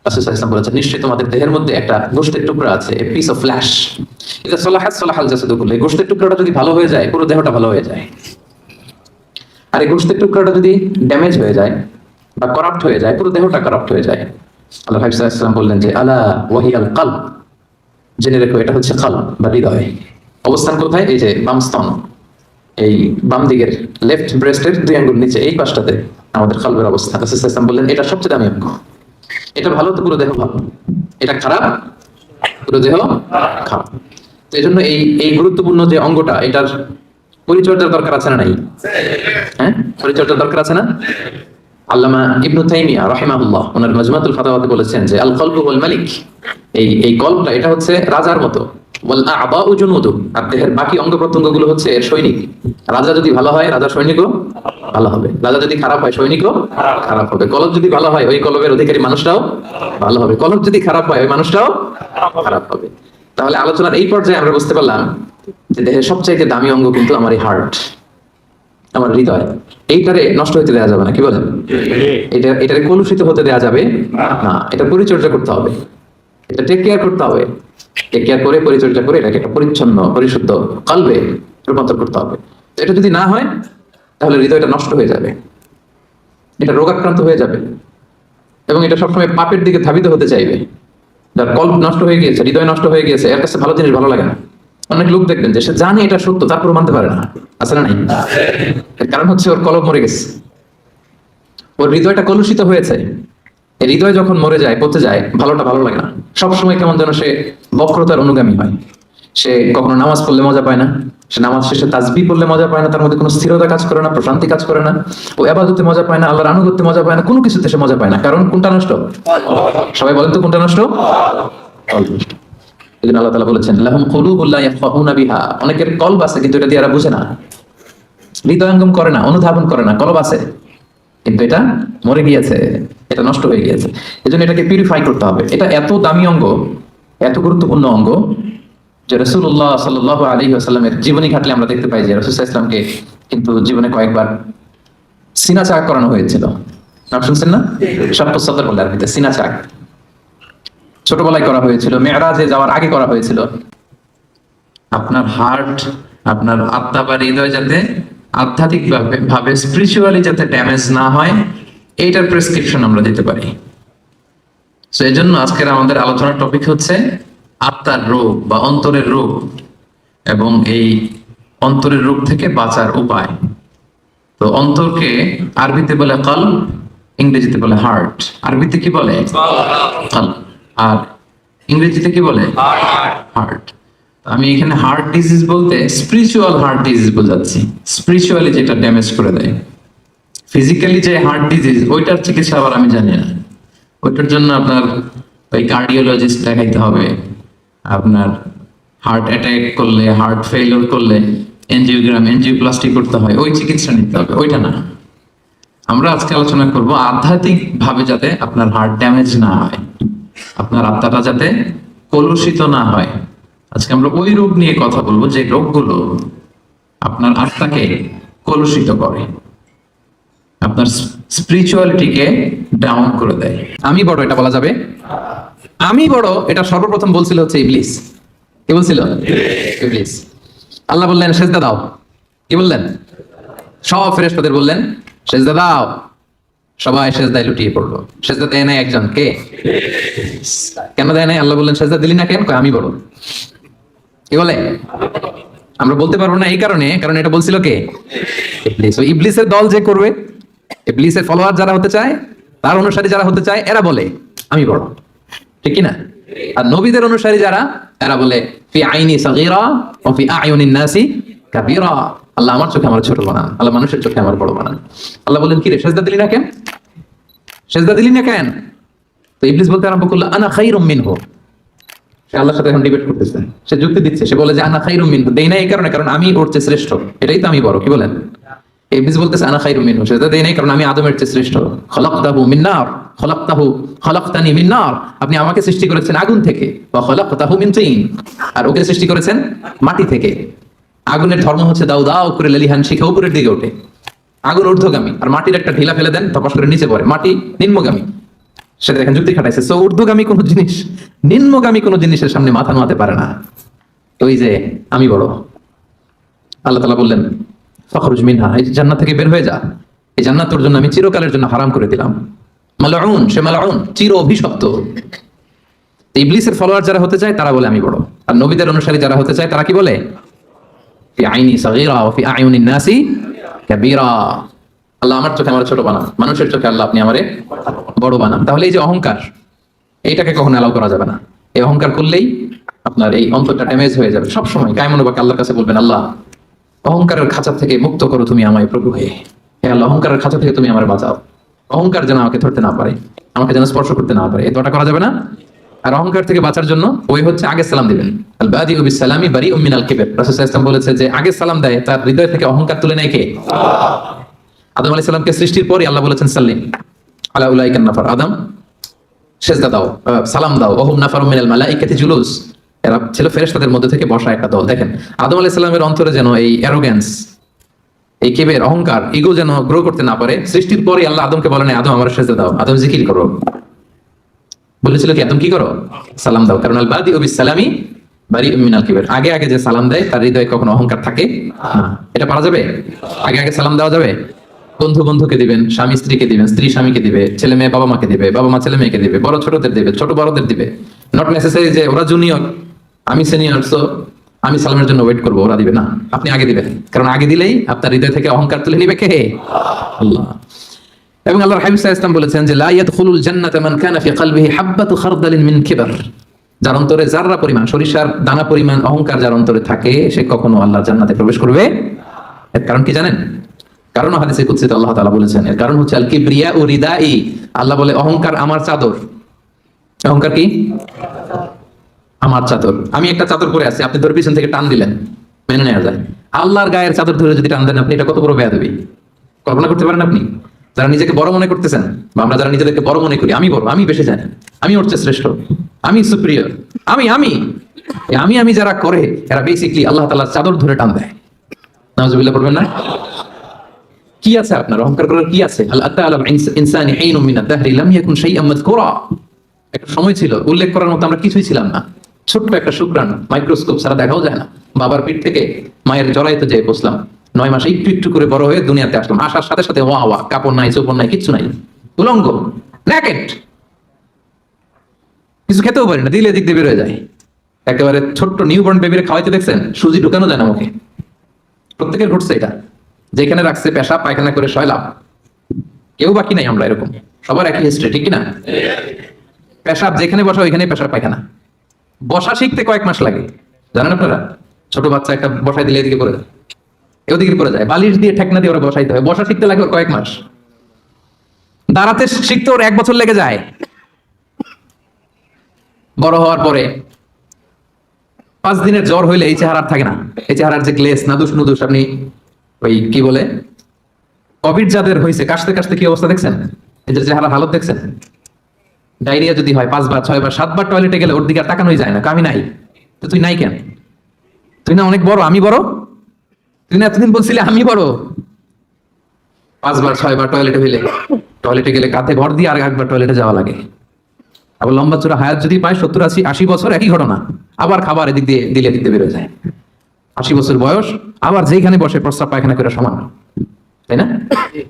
রাসূল সাল্লাল্লাহু আলাইহি ওয়াসাল্লাম বলেছেন নিশ্চয়ই তোমাদের দেহের মধ্যে একটা গোশতের টুকরা আছে, এ পিস অফ ফ্ল্যাশ। ইদা সালাহাত সালাহাল জাসাদু কুল্লু, এই গোশতের টুকরাটা যদি ভালো হয়ে যায় পুরো দেহটা ভালো হয়ে যায়। আর এই গোশতের টুকরাটা যদি ড্যামেজ হয়ে যায় বা করাপ্ট হয়ে যায়, পুরো দেহটা করাপ্ট হয়ে যায়। আল্লাহর হাবিব সাল্লাল্লাহু আলাইহি ওয়াসাল্লাম বললেন যে আলা ওয়া হিয়াল কলব, জেনে রেখো এটা হচ্ছে কলব বা হৃদয়। অবস্থান কোথায়? এই যে বাম স্তন, এই বাম দিকের লেফট ব্রেস্টের 2 আঙ্গুল নিচে এই পাশটাতে আমাদের কলবের অবস্থান। রাসূল সাল্লাল্লাহু আলাইহি ওয়াসাল্লাম বললেন এটা সবচেয়ে দামি অঙ্গ, এটা ভালো তো পুরো দেহ ভালো, এটা খারাপ পুরো দেহ খারাপ। তো এই জন্য এই গুরুত্বপূর্ণ যে অঙ্গটা, এটার পরিচর্যার দরকার আছে না নাই? হ্যাঁ, পরিচর্যার দরকার আছে না? আল্লামা ইবনু তাইমিয়া রাহিমাহুল্লাহ ওনার মাজমুআতুল ফাতাওয়াতে বলেছেন যে আল কলবু ওয়াল মালিক, এই কলবটা এটা হচ্ছে রাজার মতো, ওয়াল আ'দাউ জুনুদু, আর দেহের বাকি অঙ্গ প্রত্যঙ্গগুলো হচ্ছে এর সৈনিক। রাজা যদি ভালো হয় রাজার সৈনিকও ভালো হবে, রাজা যদি খারাপ হয় সৈনিকও খারাপ হবে। কলব যদি ভালো হয় ওই কলবের অধিকারী মানুষটাও ভালো হবে, কলব যদি খারাপ হয় ওই মানুষটাও খারাপ হবে। তাহলে আলোচনার এই পর্যায়ে আমরা বুঝতে পারলাম যে দেহের সবচাইতে দামি অঙ্গ কিন্তু আমার এই হার্ট, আমার হৃদয়। এইটারে নষ্ট হতে দেওয়া যাবে না, কি বলেন? এটারে কলুষিত হতে দেওয়া যাবে না, এটা পরিচর্যা করতে হবে, এটা টেক কেয়ার করতে হবে, টেক কেয়ার করে পরিচর্যা করে এটাকে একটা পরিচ্ছন্ন পরিশুদ্ধ কলবে রূপান্তর করতে হবে। এটা যদি না হয় তাহলে হৃদয়টা নষ্ট হয়ে যাবে, এটা রোগাক্রান্ত হয়ে যাবে এবং এটা সবসময় পাপের দিকে ধাবিত হতে চাইবে। যার কল্প নষ্ট হয়ে গিয়েছে, হৃদয় নষ্ট হয়ে গিয়েছে, এর কাছে ভালো জিনিস ভালো লাগে না। অনেক লোক দেখবেন যে সে জানে এটা সত্য তারপর মানতে পারে না, আছে না নাই? এর কারণ হচ্ছে ওর কলব মরে গেছে, ওর হৃদয়টা কলুষিত হয়েছে। এই হৃদয় যখন মরে যায়, পচে যায়, ভালোটা ভালো লাগে না, সবসময় কেমন যেন সে বক্রতার অনুগামী হয়। সে কখনো নামাজ পড়লে মজা পায় না, সে নামাজ শেষে তাসবিহ পড়লে মজা পায় না, তার মধ্যে কোনো স্থিরতা কাজ করে না, প্রশান্তি কাজ করে না, ও ইবাদতে মজা পায় না, আল্লাহর আনুগত্যে মজা পায় না, কোনো কিছুতে সে মজা পায় না। কারণ কোনটা নষ্ট? সবাই বলেন তো কোনটা নষ্ট? এই জন্য আল্লাহ তাআলা বলেছেন লাহুম কুলুবুন লা ইয়াফকাহুনা বিহা, অনেকের কলব আছে কিন্তু এটা দিয়ে এরা বুঝে না, হৃদয়ঙ্গম করে না, অনুধাবন করে না, কলব আছে কিন্তু এটা মরে গিয়েছে, এটা নষ্ট হয়ে গিয়েছে। এজন্য এটাকে পিউরিফাই করতে হবে। এটা এত দামি অঙ্গ, এত গুরুত্বপূর্ণ অঙ্গ যে রাসূলুল্লাহ সাল্লাল্লাহু আলাইহি ওয়াসাল্লামের জীবনী ঘাটলে আমরা দেখতে পাই যে রাসূল সাল্লাল্লাহু আলাইহি ওয়াসাল্লামকে কিন্তু জীবনে কয়েকবার সিনা চাক করানো হয়েছিল। নাম শুনছেন না? শাক্কু সদর বলে আরবিতে সিনা চাক ছোটবেলায় করা হয়েছিল, মেরাজে যাওয়ার আগে করা হয়েছিল। আপনার হার্ট, আপনার আত্মা বা হৃদয় যাতে আধ্যাত্মিক ভাবে স্পিরিচুয়ালি যাতে ড্যামেজ না হয়, এইটার প্রেসক্রিপশন আমরা দিতে পারি। সো এই জন্য আজকের আমাদের আলোচনার টপিক হচ্ছে আত্মার রোগ বা অন্তরের রোগ, এবং এই অন্তরের রোগ থেকে বাঁচার উপায়। তো অন্তরকে আরবিতে বলে কলব, ইংরেজিতে বলে হার্ট। আরবিতে কি বলে? কলব, আর ইংরেজিতে কি বলে? হার্ট। আমি এখানে হার্ট ডিজিজ বলতে স্পিরিচুয়াল হার্ট ডিজিজ বোঝাচ্ছি, স্পিরিচুয়ালি যেটা ড্যামেজ করে দেয়। ফিজিক্যালি যে হার্ট ডিজিজ ওইটার চিকিৎসা আবার আমি জানি না, ওইটার জন্য আপনার ওই কার্ডিওলজিস্ট দেখাইতে হবে, আপনার হার্ট অ্যাটাক করলে, হার্ট ফেলিওর করলে এনজিওগ্রাম, এনজিওপ্লাস্টি করতে হয়, ওই চিকিৎসা নিতে হবে, ওইটা না। আমরা আজকে আলোচনা করব আধ্যাত্মিক ভাবে যাতে আপনার হার্ট ড্যামেজ না হয়, আপনার আত্মাটা যাতে কলুষিত না হয়। আজকে আমরা ওই রোগ নিয়ে কথা বলবো যে রোগগুলো আপনার আত্মাকে কলুষিত করে, আপনার স্পিরিচুয়ালিটিকে ডাউন করে দেয়। আমি বড় এটা বলা যাবে? আমি বড় এটা সর্বপ্রথম বলছিল হচ্ছে ইবলিস। কে বলছিল? ইবলিস। আল্লাহ বললেন সেজদা দাও। কি বললেন? সব ফেরেশতাদের বললেন সেজদা দাও, সবাই সেজদায় লুটিয়ে পড়লো। সেজদা দেয় নাই একজন, কে? কেন দেয় নাই? আল্লাহ বললেন সেজদা দিলি না কেন? কয় আমি বড়। কি বলে? আমরা বলতে পারবো না এই কারণে, কারণ এটা বলছিল কে? ইবলিস। ওই ইবলিসের দল যে করবে, ইবলিসের ফলোয়ার যারা হতে চায়, তার অনুসারী যারা হতে চায়, এরা বলে আমি বড়, ঠিক কি না? আর নবীদের অনুসারী যারা, এরা বলে ফি আইনি সাগীরা ওয়া ফি আয়ুনিন নাসি কাবীরা। আল্লাহ আমার চোখে আমার ছোট বানান, আল্লাহ মানুষের চোখে আমার বড় বানান। আল্লাহ বলেন কি রে সেজদা দিলি না কেন? সেজদা দিলি না কেন? তো ইবলিস বলতে আরম্ভ করলো আনা খায়রুম মিনহু। সে আল্লাহর সাথে এখন ডিবেট করতেছে, সে যুক্তি দিচ্ছে, সে বলে যে আনা খায়রুম মিনহু, দেই না এই কারণে কারণ আমি ওর চেয়ে শ্রেষ্ঠ, এটাই তো আমি বড়। কি বলেন? ইবলিস বলতেছে আনা খায়রুম মিনহু, সেজদা দেই নাই কারণ আমি আদমের চেয়ে শ্রেষ্ঠ। খলাকতাহু মিন নার, খলাকতানি মিন নার, আপনি আমাকে সৃষ্টি করেছেন আগুন থেকে, ওয়া খলাকতাহু মিন তিন, আর ওকে সৃষ্টি করেছেন মাটি থেকে। আগুনের ধর্ম হচ্ছে দাউ দাউ করে লেলিহান শিখে উপরের দিকে ওঠে, আগুন ঊর্ধ্বগামী, আর মাটির একটা ঢিলা ফেলে দেন তপাস করে নিচে পড়ে, মাটি নিম্নগামী। সেটা দেখেন যুক্তি খাটাইছে। সো ঊর্ধ্বগামী কোনো জিনিস নিম্নগামী কোনো জিনিসের সামনে মাথা নোয়াতে পারে না। ওই যে আমি বড়, আল্লাহ তাআলা বললেন ফখরুজ মিনহা, এই জান্নাত থেকে বের হয়ে যা, এই জান্নাত তোর জন্য আমি চিরকালের জন্য হারাম করে দিলাম। মালউন, সে মালউন, চির অভিশপ্ত। ইবলিসের ফলোয়ার যারা হতে চায় তারা বলে আমি বড়, আর নবীদের অনুসারী যারা হতে চায় তারা কি বলে? ফি আইনি সাগীরা ওয়া ফি আয়ুনিন নাসি কাবীরা। আল্লাহ আমার চোখে আমার ছোট বানান, মানুষের চোখে আল্লাহ আপনি আমারে বড় বানান। তাহলে এই যে অহংকার, এইটাকে কখনো অ্যালাউ করা যাবে না। এই অহংকার করলেই আপনার এই অন্তরটা ড্যামেজ হয়ে যাবে। সবসময় কায়মনোবাক্যে আল্লাহর কাছে বলবেন আল্লাহ অহংকারের খাঁচা থেকে মুক্ত করো তুমি আমায় প্রভু হে। হে আল্লাহ অহংকারের খাঁচা থেকে তুমি আমারে বাঁচাও, অহংকার যেন আমাকে ধরতে না পারে, আমাকে যেন স্পর্শ করতে না পারে। এই দোয়াটা করা যাবে না। আর অহংকার থেকে বাঁচার জন্য ওই হচ্ছে আগে সালাম দিবেন। আল বাদিউ বিস সালামি বারিউম মিনাল কিবর। রাসূল সাল্লাল্লাহু আলাইহি ওয়াসাল্লাম বলেছে যে আগে সালাম দেয় তার হৃদয় থেকে অহংকার তুলে নেয় কে? আদম আলাইহিস সালামকে সৃষ্টির পরে আল্লাহ বলেছেন সাল্লিম আলা উলাইকান নাফার, আদম সেজদা দাও, সালাম দাও। ওহুম নাফারুম মিনাল মালাইকাতি জুলুস, এরা ছিল ফেরেশতাদের মধ্যে থেকে বসা একটা দল। দেখেন আদম আলাইহিস সালামের অন্তরে যেন এই অ্যারোগ্যান্স, এই কিবের, অহংকার, ইগো যেন গ্রো করতে না পারে। সৃষ্টির পরে আল্লাহ আদমকে বলেন আদম আমার সেজদা দাও, আদম জিকির করো। বলেছিল কি আদম কি করো? সালাম দাও। কারণ আল বাদিউ বিস সালামি বারিউম মিনাল কিবর, আগে আগে যে সালাম দেয় তার হৃদয়ে কখনো অহংকার থাকে না। এটা পারা যাবে? আগে আগে সালাম দেওয়া যাবে? বন্ধু বন্ধুকে দিবেন, স্বামী স্ত্রীকে দিবেন, স্ত্রী স্বামীকে দিবে, ছেলে মেয়ে বাবা মাকে দিবে, বাবা মা ছেলে মেয়েকে দিবে, বড় ছোটদের দিবে, ছোট বড়দের দিবে। নট নেসেসারি যে ওরা জুনিয়র আমি সিনিয়র সো আমি সালামের জন্য ওয়েট করবো, ওরা দিবে না, আপনি আগে দিবেন। কারণ আগে দিলেই আপনার হৃদয় থেকে অহংকার তুলে নিবে কে? আল্লাহ। এবং আল্লাহর হাবিব সাল্লাল্লাহু আলাইহি ওয়াসাল্লাম বলেছেন যে লা ইয়াদখুলুল জান্নাতা মান কানা ফি কলবিহি হাববাতু খারদালিন মিন কিবর, যার অন্তরে যাররা পরিমাণ, সরিষার দানা পরিমাণ অহংকার যার অন্তরে থাকে সে কখনো আল্লাহর জান্নাতে প্রবেশ করবে। এর কারণ কি জানেন? কারণ হাদিসে কুদসিতে আল্লাহ তাআলা বলেছেন এর কারণ হচ্ছে আল কিবরিয়া ও রিদাই। আল্লাহ বলে অহংকার আমার চাদর। অহংকার কি? আমার চাদর। আমি একটা চাদর পরে আছি, আপনি ধরে পিছন থেকে টান দিলেন, মেনে নেওয়া যায়। আল্লাহর গায়ের চাদর ধরে যদি টান দেন আপনি, এটা কত বড় বেয়াদবি কল্পনা করতে পারেন আপনি? যারা নিজেকে বড় মনে করতেছেন, বা আমরা যারা নিজেদেরকে বড় মনে করি, আমি বড়, আমি বেশি জানি, আমি ওর চেয়ে শ্রেষ্ঠ, আমি সুপ্রিয়র, আমি আমি আমি আমি যারা করে এরা বেসিক্যালি আল্লাহ তাআলার চাদর ধরে টান দেয়। নাউজুবিল্লাহ পড়বেন না? কি আছে আপনার অহংকার করার? কি আছে? আল আতা আল ইনসানি হিনুম মিনাদ দাহরি লাম ইয়াকুন শাইআম মাযকুরা, একটা সময় ছিল উল্লেখ করার মতো আমরা কিছুই ছিলাম না। ছোট্ট একটা শুক্রাণু, মাইক্রোস্কোপ ছাড়া দেখাও যায় না। বাবার পেট থেকে মায়ের জরায়ুতে যেয়ে বসলাম, 9 মাসে একটু একটু করে বড় হয়ে দুনিয়াতে আসলাম। আসার সাথে সাথে ওয়া ওয়া, কাপড় নাই, চোপড় নাই, কিচ্ছু নাই, উলঙ্গ, নেকেড, কিছু খেতেও পারি না, দিলে দিক দিয়ে বের হয়ে যায়। একেবারে ছোট্ট নিউবর্ন বেবিরে খাওয়াইতে দেখছেন, সুজি ঢুকানো যায় না মুখে। প্রত্যেকের ঘটছে এটা, যেখানে রাখছে পেশাব পায়খানা করে শয়লাম, কেউ বাকি নাই। আমরা এরকম সবার একই হিস্ট্রি, ঠিক কিনা? পেশাব যেখানে বসা ওইখানে পেশাব পায়খানা। বসা শিখতে কয়েক মাস লাগে, জানেন আপনারা? ছোট বাচ্চা একটা বসাই দিলে এদিকে পড়ে যায়, ওদিকে পড়ে যায়, বালিশ দিয়ে ঠেকনা দিয়ে ওরা বসাইতে হয়। বসা শিখতে লাগে ওর কয়েক মাস, দাঁড়াতে শিখতে ওর 1 বছর লেগে যায়। বড় হওয়ার পরে 5 দিনের জ্বর হইলে এই চেহারা আর থাকে না। এই চেহারার যে গ্লেস নাদুস নুদুস, আপনি ওই কি বলে কোভিড যাদের হয়েছে কাশতে কাশতে কি অবস্থা দেখছেন, এদের চেহারা হালত দেখছেন? ডায়রিয়া যদি হয় 5 বার 6 বার 7 বার টয়লেটে গেলে ওর দিকে আর তাকানোই যায় না, আমি নাই। তো তুই নাই কেন? তুই না অনেক বড়, আমি বড়? তুই না এতদিন বলছিলি আমি বড়? 5 বার 6 বার টয়লেটে গেলে কাঁধে ভর দিয়ে আর একবার টয়লেটে যাওয়া লাগে। আবার লম্বা চূড়া হায়াত যদি পায় 70 80 বছর, একই ঘটনা। আবার খাবার এদিক দিয়ে দিলে দিতে বেরোয় যায়। 80 বছর বয়স, আবার যেখানে বসে প্রস্রাব পায়খানা করে সমান, তাই না?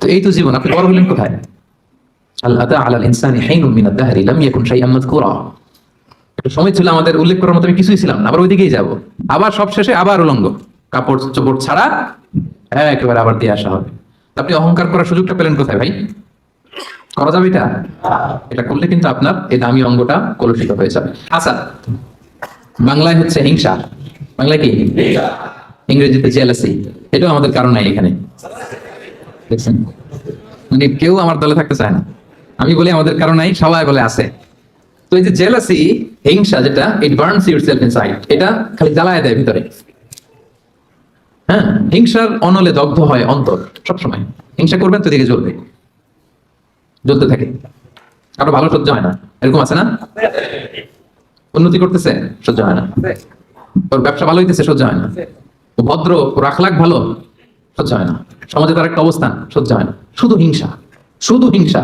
তো এই তো জীবন। আপনি বড় হলেন কোথায়? আল্লাহ আলাল ইনসানি হাইনুম মিনাদ দাহরি লাম ইয়াকুন শাইআন মাযকুরা। একটা সময় ছিল আমাদের উল্লেখ করার মতো আমি কিছুই ছিলাম না, আবার ওইদিকেই যাব। আবার সব শেষে আবার উলঙ্গ, কাপড় চোপড় ছাড়া একেবারে আবার দিয়ে আসা হবে। আপনি অহংকার করার সুযোগটা পেলেন কোথায় ভাই? করা যাবে এটা? এটা করলে কিন্তু আপনার এই দামি অঙ্গটা কলুষিত হয়ে যাবে। আচ্ছা, বাংলায় হচ্ছে হিংসা, বাংলায় কি? ইংরেজিতে জেলাসি। এটাও আমাদের কারণ নাই এখানে, দেখছেন? মানে কেউ আমার দলে থাকতে চায় না। আমি বলি আমাদের কারণ নাই, সবাই বলে আছে। তো এই যে জেলাসি, হিংসা, যেটা ইট বার্নস ইউরসেলফ ইনসাইড, এটা খালি জ্বালায় দেয় ভিতরে। হ্যাঁ, হিংসার অনলে দগ্ধ হয় অন্তর সবসময়। হিংসা করবেন তো দিকে জ্বলবে, জ্বলতে থাকে। কারো ভালো সহ্য হয় না, এরকম আছে না? উন্নতি করতেছে, সহ্য হয় না। ওর ব্যবসা ভালো হইতেছে, সহ্য হয় না। ও ভদ্র, ওর আখলাক ভালো, সহ্য হয় না। সমাজে তার একটা অবস্থান, সহ্য হয় না। শুধু হিংসা, শুধু হিংসা।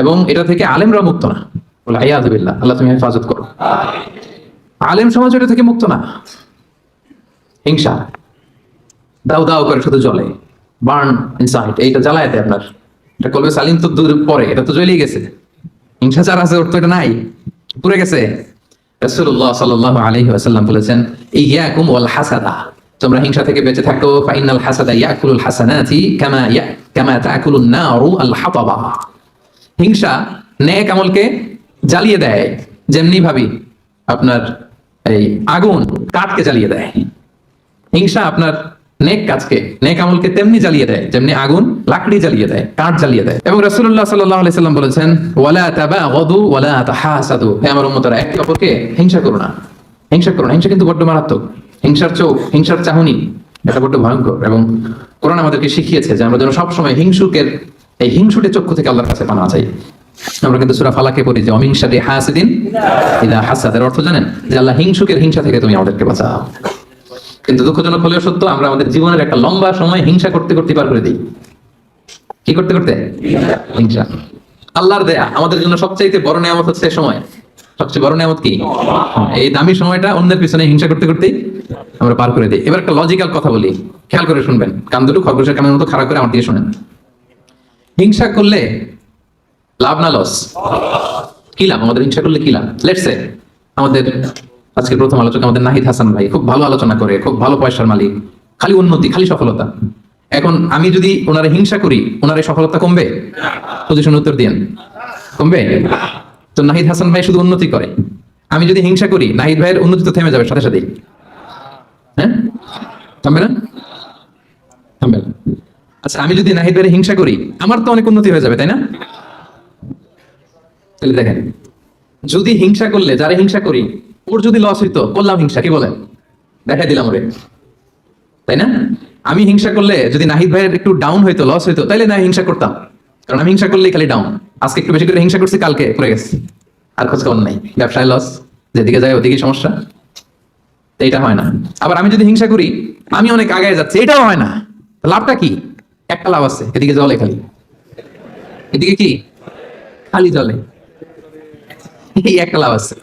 এবং এটা থেকে আলেমরা মুক্ত না। বলে আয়াযুবিল্লাহ, আল্লাহ তুমি হেফাজত করো। আলেম সমাজ এটা থেকে মুক্ত না। হিংসা দাও দাও করে শুধু জ্বলে, বার্ন ইনসাইড। এইটা জ্বালায় দেয় আপনার। এটা কলবে সালিম তো দূর পরে, এটা তো জ্বলেই গেছে। হিংসা যার আছে ওর তো এটা নাই, পুড়ে গেছে। রাসূলুল্লাহ সাল্লাল্লাহু আলাইহি ওয়াসাল্লাম বলেছেন, ইয়াকুম ওয়াল হাসাদা, তোমরা হিংসা থেকে বেঁচে থাকো। ফাইনাল হাসাদা ইয়াকুলুল হাসানাতি কামা তাকুলুন নারু আল হাতাবা। হিংসা নেক আমলকে জ্বালিয়ে দেয়, যেমনি ভাবি আপনার এই আগুন কাঠকে জ্বালিয়ে দেয়। হিংসা আপনার নেক কাজকে, নেক আমলকে তেমনি জ্বালিয়ে দেয় যেমনি আগুন লাকড়ি জ্বালিয়ে দেয়, কাঠ জ্বালিয়ে দেয়। এবং রাসূলুল্লাহ সাল্লাল্লাহু আলাইহি সাল্লাম বলেছেন, ওয়ালা তাবাগাদু ওয়ালা তাহাসাদু, হে আমার উম্মতরা, একে অপরকে হিংসা করো না, হিংসা করো না। হিংসা কিন্তু বড্ড মারাত্মক। হিংসার চোখ, হিংসার চাহনি, এটা বড্ড ভয়ঙ্কর। এবং কোরআন আমাদেরকে শিখিয়েছে যে আমরা যেন সবসময় হিংসুকের এই হিংসুটে চক্ষু থেকে আল্লাহর কাছে পানা চাই। আমরা কিন্তু সূরা ফালাকে পড়ি যে অমিন শাররি হাসিদিন ইযা হাসাদ, এর অর্থ জানেন? যে আল্লাহ হিংসুকের হিংসা থেকে তুমি আমাদেরকে বাঁচাও। কিন্তু দুঃখজনক হলেও সত্য, আমরা আমাদের জীবনের একটা লম্বা সময় হিংসা করতে করতে পার করে দিই। কি করতে করতে? হিংসা। আল্লাহর দেয়া আমাদের জন্য সবচাইতে বড় নিয়ামত হচ্ছে সময়। সবচেয়ে বড় নিয়ামত কি? এই দামি সময়টা অন্যের পিছনে হিংসা করতে করতেই আমরা পার করে দিই। এবার একটা লজিক্যাল কথা বলি, খেয়াল করে শুনবেন। কান দুটো খরগোশের কানের মতো খারাপ করে আমার দিয়ে শুনেন। হিংসা করলে লাভ না লস? কি লাভ আমাদের হিংসা করলে? কি লাভ? লেটস সে আমাদের আজকে প্রথম আলোচক আমাদের নাহিদ হাসান ভাই খুব ভালো আলোচনা করে, খুব ভালো পয়সার মালিক, খালি উন্নতি, খালি সফলতা। এখন আমি যদি ওনারে হিংসা করি, ওনার এই সফলতা কমবে? পজিশন উত্তর দিয়েন, কমবে? তো নাহিদ হাসান ভাই শুধু উন্নতি করে, আমি যদি হিংসা করি নাহিদ ভাইয়ের উন্নতি তো থেমে যাবে সাথে সাথেই। হ্যাঁ, থামবে না? থামবে না। আচ্ছা, আমি যদি নাহিদ ভাইয়ের হিংসা করি, আমার তো অনেক উন্নতি হয়ে যাবে, তাই না? তাহলে দেখেন, যদি হিংসা করলে, যারা হিংসা করি, ওর যদি লস হইতো, করলাম হিংসা, কি বলেন? দেখাই দিলাম ওরে, তাই না? আমি হিংসা করলে যদি নাহিদ ভাইয়ের একটু ডাউন হইতো, লস হইতো, তাইলে না হিংসা করতাম। কারণ আমি হিংসা করলেই খালি ডাউন। আজকে একটু বেশি করে হিংসা করছি, কালকে পড়ে গেছে, আর খোঁজ খবর নাই, ব্যবসায় লস, যেদিকে যায় ওদিকে সমস্যা। এইটা হয় না। আবার আমি যদি হিংসা করি, আমি অনেক আগায় যাচ্ছি, এটাও হয় না। লাভটা কি? একটা লাভ আছে, এদিকে জলে খালি, এদিকে কি খালি জলে, এই একটা লাভ আছে।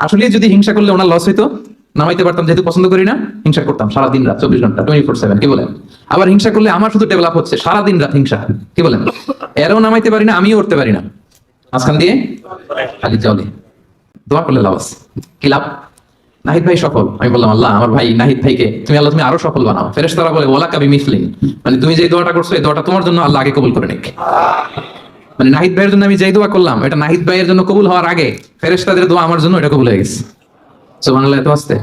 আসলে যদি হিংসা করলে ওনার লস হইতো, নামাইতে পারতাম, যেহেতু পছন্দ করি না, হিংসা করতাম সারাদিন রাত 24 ঘন্টা 24/7, কি বলেন? আবার হিংসা করলে আমার শুধু ডেভেলপ হচ্ছে, সারাদিন রাত হিংসা, কি বলেন? এরও নামাইতে পারি না, আমিও উঠতে পারি না, মাঝখান দিয়ে খালি জলে। দোয়া করলে লাভ আছে। কি লাভ? নাহিদ ভাই সফল, আমি বললাম আল্লাহ আমার ভাই নাহিদ ভাইকে তুমি, আল্লাহ তুমি আরো সফল বানাও। ফেরেশতারা বলে ওয়ালা কাবি মিসলিন, মানে তুমি যে দোয়াটা করছো এই দোয়াটা তোমার জন্য আল্লাহ আগে কবুল করে নিক। মানে নাহিদ ভাইয়ের জন্য আমি যেই দোয়া করলাম, এটা নাহিদ ভাইয়ের জন্য কবুল হওয়ার আগে ফেরেশতাদের দোয়া আমার জন্য এটা কবুল হয়ে গেছে। সুবহানাল্লাহ, এত আসতে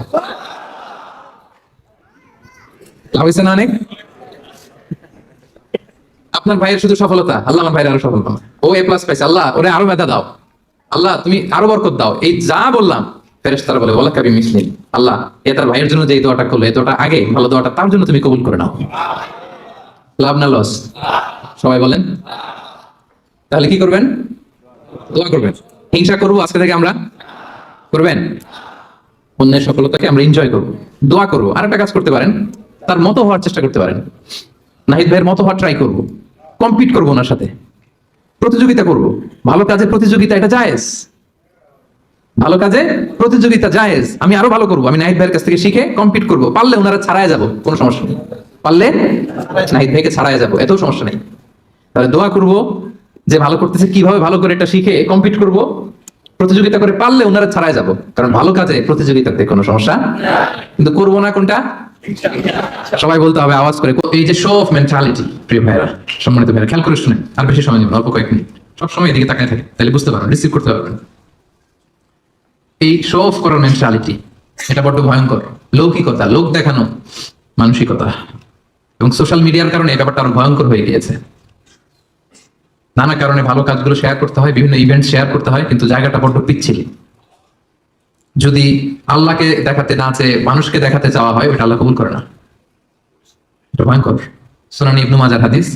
লাভ হয়েছে না অনেক? আপনার ভাইয়ের শুধু সফলতা, আল্লাহ আমার ভাইয়ের আরো সফল বানাও। ও এ প্লাস পাইছে, আল্লাহ ওরে আরো মেধা দাও, আল্লাহ তুমি আরো বরকত দাও। এই যা বললাম ফেরেশতারা বলে ওয়ালা কাবি মিসলিন, আল্লাহ এ তার ভাইয়ের জন্য যে এই দোয়াটা করলো, এই দোয়াটা আগে ভালো দোয়াটা তার জন্য তুমি কবুল করে নাও। লাভ না লস? সবাই বলেন। তাহলে কি করবেন? দোয়া করবেন। হিংসা করবো আজকে থেকে আমরা? করবেন? অন্যের সফলতাকে আমরা এনজয় করবো, দোয়া করবো। আর একটা কাজ করতে পারেন, তার মতো হওয়ার চেষ্টা করতে পারেন। নাহিদ ভাইয়ের মতো হওয়ার ট্রাই করবো, কম্পিট করবো ওনার সাথে, প্রতিযোগিতা করব। ভালো কাজে প্রতিযোগিতা, এটা জায়েজ। ভালো কাজে প্রতিযোগিতা জায়েজ। আমি আরো ভালো করব, আমি নাহিদ ভাইয়ের কাছ থেকে শিখে কম্পিট করব। পারলে ওনারা ছাড়াই যাব, কোনো সমস্যা নেই। পারলে নাহিদ ভাইকে ছাড়াই যাব, এত সমস্যা নেই। তাহলে দোয়া করব যে ভালো করতেছে কিভাবে ভালো করে এটা শিখে কম্পিট করব, প্রতিযোগিতা করে পারলে ওনারা ছাড়াই যাব। কারণ ভালো কাজে প্রতিযোগিতাতে কোনো সমস্যা, কিন্তু করব না কোনটা? সবাই বলতে হবে আওয়াজ করে। এই যে শো অফ মেন্টালিটি, প্রিয় ভাইরা, সম্মানিত ভাইরা, খেয়াল করে শুনেন, আর বেশি সময় নেবেন, অল্প কয়েক মিনিট। সব সময় এদিকে তাকায় থাকে, তাহলে বুঝতে পারবেন, রিসিভ করতে পারবেন। এই শো অফ করার মেন্টালিটি, এটা বড্ড ভয়ঙ্কর। লৌকিকতা, লোক দেখানো মানসিকতা, এবং সোশ্যাল মিডিয়ার কারণে এই ব্যাপারটা আরো ভয়ঙ্কর হয়ে গিয়েছে। নানা কারণে ভালো কাজগুলো শেয়ার করতে হয়, বিভিন্ন ইভেন্ট শেয়ার করতে হয়, কিন্তু জায়গাটা বড্ড পিচ্ছিল। যদি আল্লাহকে দেখাতে না চেয়ে মানুষকে দেখাতে চাওয়া হয়, ওটা আল্লাহ কবুল করে না। এটা ভয়ঙ্কর। সুনান ইবনে মাজার হাদিস,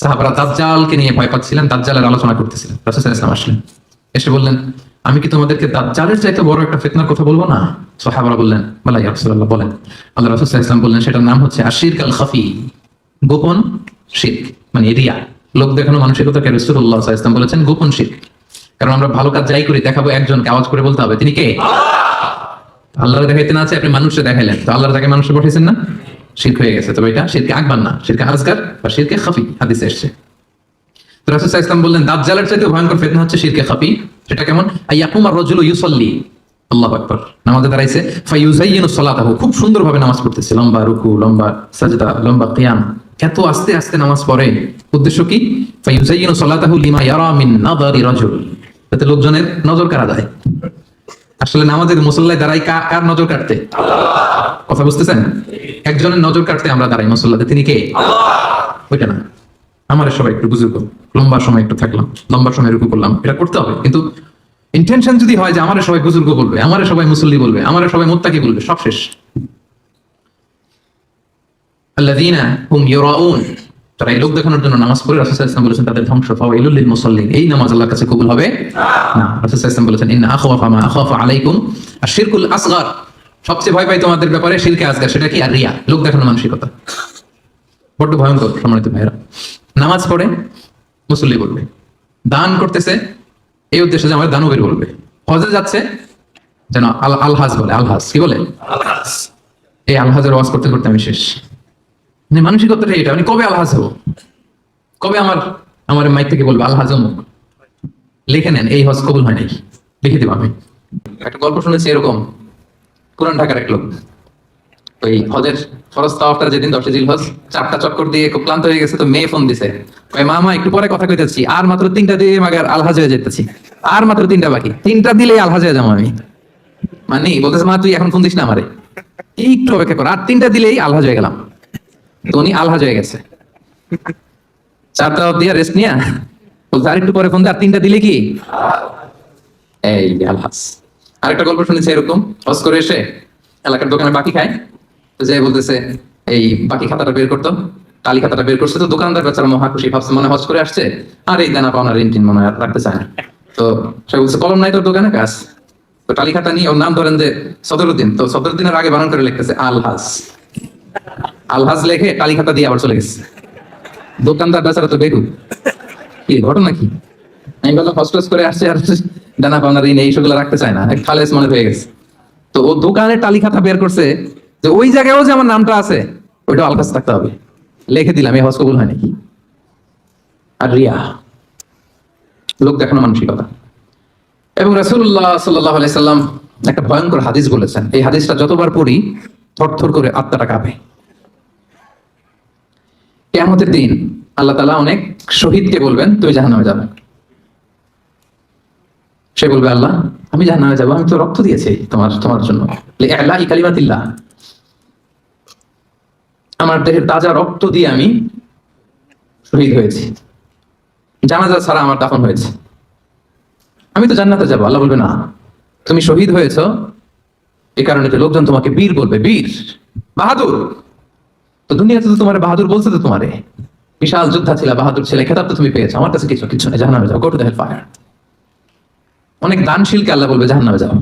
সাহাবারা দাজ্জালকে নিয়ে ভয় পাচ্ছিলেন, দাজ্জালের আলোচনা করতেছিলেন। রাসূল সাল্লাল্লাহু আলাইহি ওয়াসাল্লাম আসলেন, এসে বললেন, আমি কি তোমাদেরকে দাজ্জালের চাইতে বড় একটা ফিতনার কথা বলবো না? সাহাবারা বললেন, বালা ইয়া রাসূলুল্লাহ, বলেন। আল্লাহ রাসূল সাল্লাল্লাহু আলাইহি ওয়াসাল্লাম বললেন, সেটার নাম হচ্ছে আশিরক আল খাফি, গোপন শিরক, মানে রিয়া, লোক দেখানো মানসিকতাকে রাসূলুল্লাহ সাল্লাল্লাহু আলাইহি ওয়াসাল্লাম বলেছেন গোপন শিরক। কারণ আমরা ভালো কাজ যাই করি, দেখাবো একজনকে, আওয়াজ করে বলতে হবে তিনি কে। আল্লাহর দেখাইতে না আছে, আপনি মানুষকে দেখাইলেন, তো আল্লাহর তাকে মানুষকে পাঠিয়েছেন না, শিরক হয়ে গেছে। তবে এটা শিরকে আকবার না, শিরকে আসগার বা শিরকে খাফি হাদিসে এসেছে। তো রাসূল সাল্লাল্লাহু আলাইহি ওয়াসাল্লাম বললেন, দাজ্জালের চাইতে ভয়ঙ্কর ফিতনা হচ্ছে শিরকে খাফি। সেটা কেমন? আইয়াকুম আর-রাজুলু ইউসাল্লি, আল্লাহু আকবার, নামাজে দাঁড়াইছে, ফায়ুযায়্যিনু সালাতাহু, খুব সুন্দরভাবে নামাজ পড়তেছে, লম্বা রুকু, লম্বা সাজদা, লম্বা কিয়াম, এত আস্তে আস্তে নামাজ পড়ে। উদ্দেশ্য কি? ফায়ুযায়্যিনু সালাতাহু লিমা ইয়ারা মিন নাযারি রাজুল, যাতে লোকজনের নজর কাড়া যায়। আসলে নামাজের মুসল্লায় দাঁড়াই কার নজর কাটতে? কথা বুঝতেছেন? একজনের নজর কাটতে আমরা দাঁড়াই মুসল্লাতে, তিনি কে? ওইটা না। আমার সবাই একটু বুঝুক, লম্বা সময় একটু থাকলাম, লম্বা সময় রুকু করলাম, এটা করতে হবে। কিন্তু ইন্টেনশন যদি হয় যে আমার সবাই বুজুর্গ বলবে, আমার সবাই মুসল্লি বলবে, আমার সবাই মুত্তাকি বলবে, সব শেষ। আল্লাযীনা হুম ইউরাউন, তারা এই লোক দেখানোর জন্য নামাজ পড়ে, রাসূল সাল্লাল্লাহু আলাইহি ওয়াসাল্লাম বলেছেন তাদের ধ্বংস। ফাওয়াইলুল লিল মুসাল্লিন, এই নামাজ আল্লাহর কাছে কবুল হবে না। রাসূল সাল্লাল্লাহু আলাইহি ওয়াসাল্লাম বলেছেন, ইন্না আখাওয়াফা মা আখাফা আলাইকুম আশ-শিরকুল আসগার, সবচেয়ে ভয় পাই তোমাদের ব্যাপারে শিরকে আসগার। সেটা কি? আর রিয়া, লোক দেখানো মানসিকতা। বড্ড ভয়ঙ্কর সম্মানিত ভাইরা। নামাজ পড়ে মুসল্লি বলবে, দান করতেছে এই উদ্দেশ্যে যে আমার দানবীর বলবে, হজে যাচ্ছে যেন আলহাজ বলে, আলহাজ কি বলে? এই আলহাজের ওয়াজ করতে করতে আমি শেষ। মানে মানসিকতাটা এটা, মানে কবে আলহাজ হবো, কবে আমার মাইক থেকে বলবো আলহাজ অমুক, লিখে নেন এই হজ কবুল হয় নাকি, লিখে দিব আমি। একটা গল্প শুনেছি এরকম, পুরান ঢাকার এক লোক, ওই হজের ফরজ তাওয়াফটা যেদিন 10 জিলহজ, 4টা চক্কর দিয়ে খুব ক্লান্ত হয়ে গেছে, তো মেয়ে ফোন দিছে, ওই মামা একটু পরে কথা কইতেছি, আর মাত্র 3টা দিয়ে মাগার আলহাজ হয়ে যেতেছি, আর মাত্র 3টা বাকি, 3টা দিলেই আলহাজ হয়ে যাবো আমি। মানে বলতেছে, মা তুই এখন ফোন দিস না আমারে, একটু অপেক্ষা কর, আর 3টা দিলেই আলহাজ হয়ে গেলাম। তো উনি আলহাজ হয়ে গেছে, 4টা দিয়ে রেস্ট নিয়া বলতে আর একটু পরে ফোন দে, আর 3টা দিলে কি এই আলহাজ। আরেকটা গল্প শুনেছি এরকম, হজ করে এসে এলাকার দোকানে বাকি খায়, তো যে বলতেছে এই বাকি খাতাটা বের করতো, টালি খাতাটা বের করছে, তো দোকানদার বেচারা মহা খুশি, ভাবছে মনে হজ করে আসছে, আর এই দানা পাওনা ঋণ টিন মনে হয় আর রাখতে চায় না। তো সে বলছে, কলম নাই তোর দোকানে? কাজ। তো টালি খাতা নিয়ে ওর নাম ধরেন যে সদরুদ্দিন, তো সদরুদ্দিনের আগে বানান করে লিখতেছে আলহাজ। আলহাজ লেখে টালি খাতা দিয়ে আবার চলে গেছে। দোকানদার বেচারা তো বেরু, কি ঘটনা কি? আমি বললাম হজ টজ করে আসছে আর দানা পাওনা ঋণ এইসবগুলো রাখতে চায় না, খালেস মনে হয়ে গেছে। তো ও দোকানের টালি খাতা বের করছে যে ওই জায়গায়ও যে আমার নামটা আছে ওইটা আলকাস থাকতে হবে, লিখে দিলাম, এই হজ কবুল হয় নাকি। আর রিয়া, লোক দেখানো মানসিকতা। এবং রাসূলুল্লাহ সাল্লাল্লাহু আলাইহি সাল্লাম একটা ভয়ঙ্কর হাদিস বলেছেন, এই হাদিসটা যতবার পড়ি থরথর করে আত্মাটা কাঁপে। কিয়ামতের দিন আল্লাহ তাআলা অনেক শহীদকে বলবেন তুমি জাহান্নামে যাবে। সে বলবে, আল্লাহ আমি জাহান্নামে যাবো, আমি তো রক্ত দিয়েছি তোমার তোমার জন্য, লিইলাহি কালিমাতিল্লাহ, আমার দেহের তাজা রক্ত দিয়ে আমি শহীদ হয়েছি, জানাজা ছাড়া আমার দাফন হয়েছে, আমি তো জান্নাতে যাবো। আল্লাহ বলবে না, তুমি শহীদ হয়েছো এই কারণে যে লোকজন তোমাকে বীর বলবে, বীর, বাহাদুর। তো দুনিয়াতে তো তোমার বাহাদুর বলছে, তো তোমারে বিশাল যোদ্ধা ছিল, বাহাদুর ছেলে, খেতাব তো তুমি পেয়েছো, আমার কাছে কিছু কিছু নেই, জাহান্নামে যাও, go to the hell fire. অনেক দানশীলকে আল্লাহ বলবে জাহান্নামে যাও,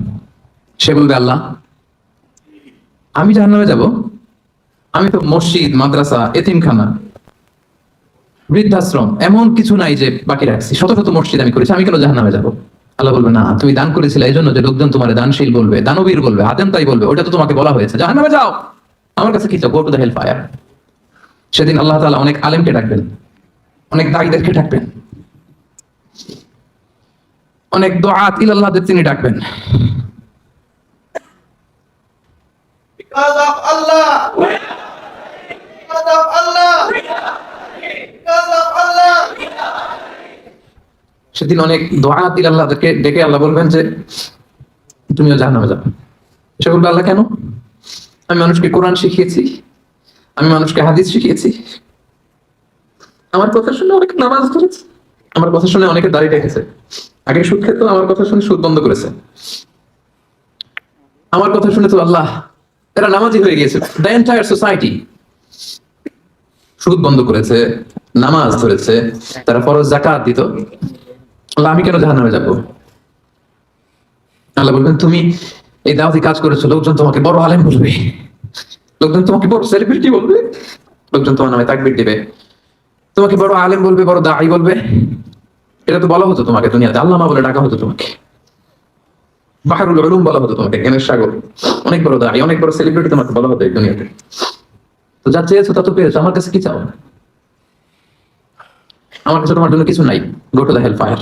সে বলবে আল্লাহ আমি জাহান্নামে যাব, আমি তো মসজিদ, মাদ্রাসা, এতিমখানা, বৃদ্ধাশ্রম এমন কিছু নাই যে বাকি রাখছি, শত শত মসজিদ আমি করেছি, আমি কেন জাহান্নামে যাব? আল্লাহ বলবে না, তুমি দান করেছিলে এই জন্য যে লোকজন তোমার দানশীল বলবে, দানবীর বলবে, হাতেম তাই বলবে, ওটা তো তোমাকে বলা হয়েছে, জাহান্নামে যাও, আমার কাছে কি চাও, go to the hell fire. সেদিন আল্লাহ তাআলা অনেক আলেমকে ডাকবেন, অনেক দায়ীদেরকে ডাকবেন, অনেক দুআত ইলাল্লাহদের তিনি ডাকবেন। Because of Allah. Because of Allah. Because of Allah. সেদিন অনেক দুআত ইলাল্লাহদেরকে ডেকে আল্লাহ বলবেন যে তুমিও জাহান্নামে যাবে। সে বলবে আল্লাহ কেন? আমি মানুষকে কোরআন শিখিয়েছি, আমি মানুষকে হাদিস শিখিয়েছি, আমার কথা শুনে অনেকে নামাজ পড়েছে, আমার কথা শুনে অনেকে দাঁড়িয়ে রেখেছে, আগে সুদ খেত, আমার কথা শুনে সুদ বন্ধ করেছে, আমার কথা শুনে তো আল্লাহ এরা নামাজি হয়ে গিয়েছে। দ্য এন্টায়ার সোসাইটি সুদ বন্ধ করেছে, নামাজ ধরেছে, তারা ফরজ যাকাত দিত, আল্লাহ আমি কেন জাহান্নামে যাব? আল্লাহ বলবেন তুমি এই দাওয়াতি কাজ করেছো, লোকজন তোমাকে বড় আলেম বলবে, লোকজন তোমাকে বড় সেলিব্রিটি বলবে, লোকজন তোমার নামে তাকবীর দিবে, তোমাকে বড় আলেম বলবে, বড় দাঈ বলবে। এটা তো বলা হতো তোমাকে দুনিয়াতে, আল্লামা বলে ডাকা হতো তোমাকে, বাহরুল উলুম বলা হতো তোমাকে, জ্ঞানের সাগর, অনেক বড় দাঈ, অনেক বড় সেলিব্রিটি তোমাকে বলা হতো এই দুনিয়াতে। তো যা চেয়েছো তা তো পেয়েছো, আমার কাছে কি চাও? আমার কাছে তোমার জন্য কিছু নাই, go to the hell fire.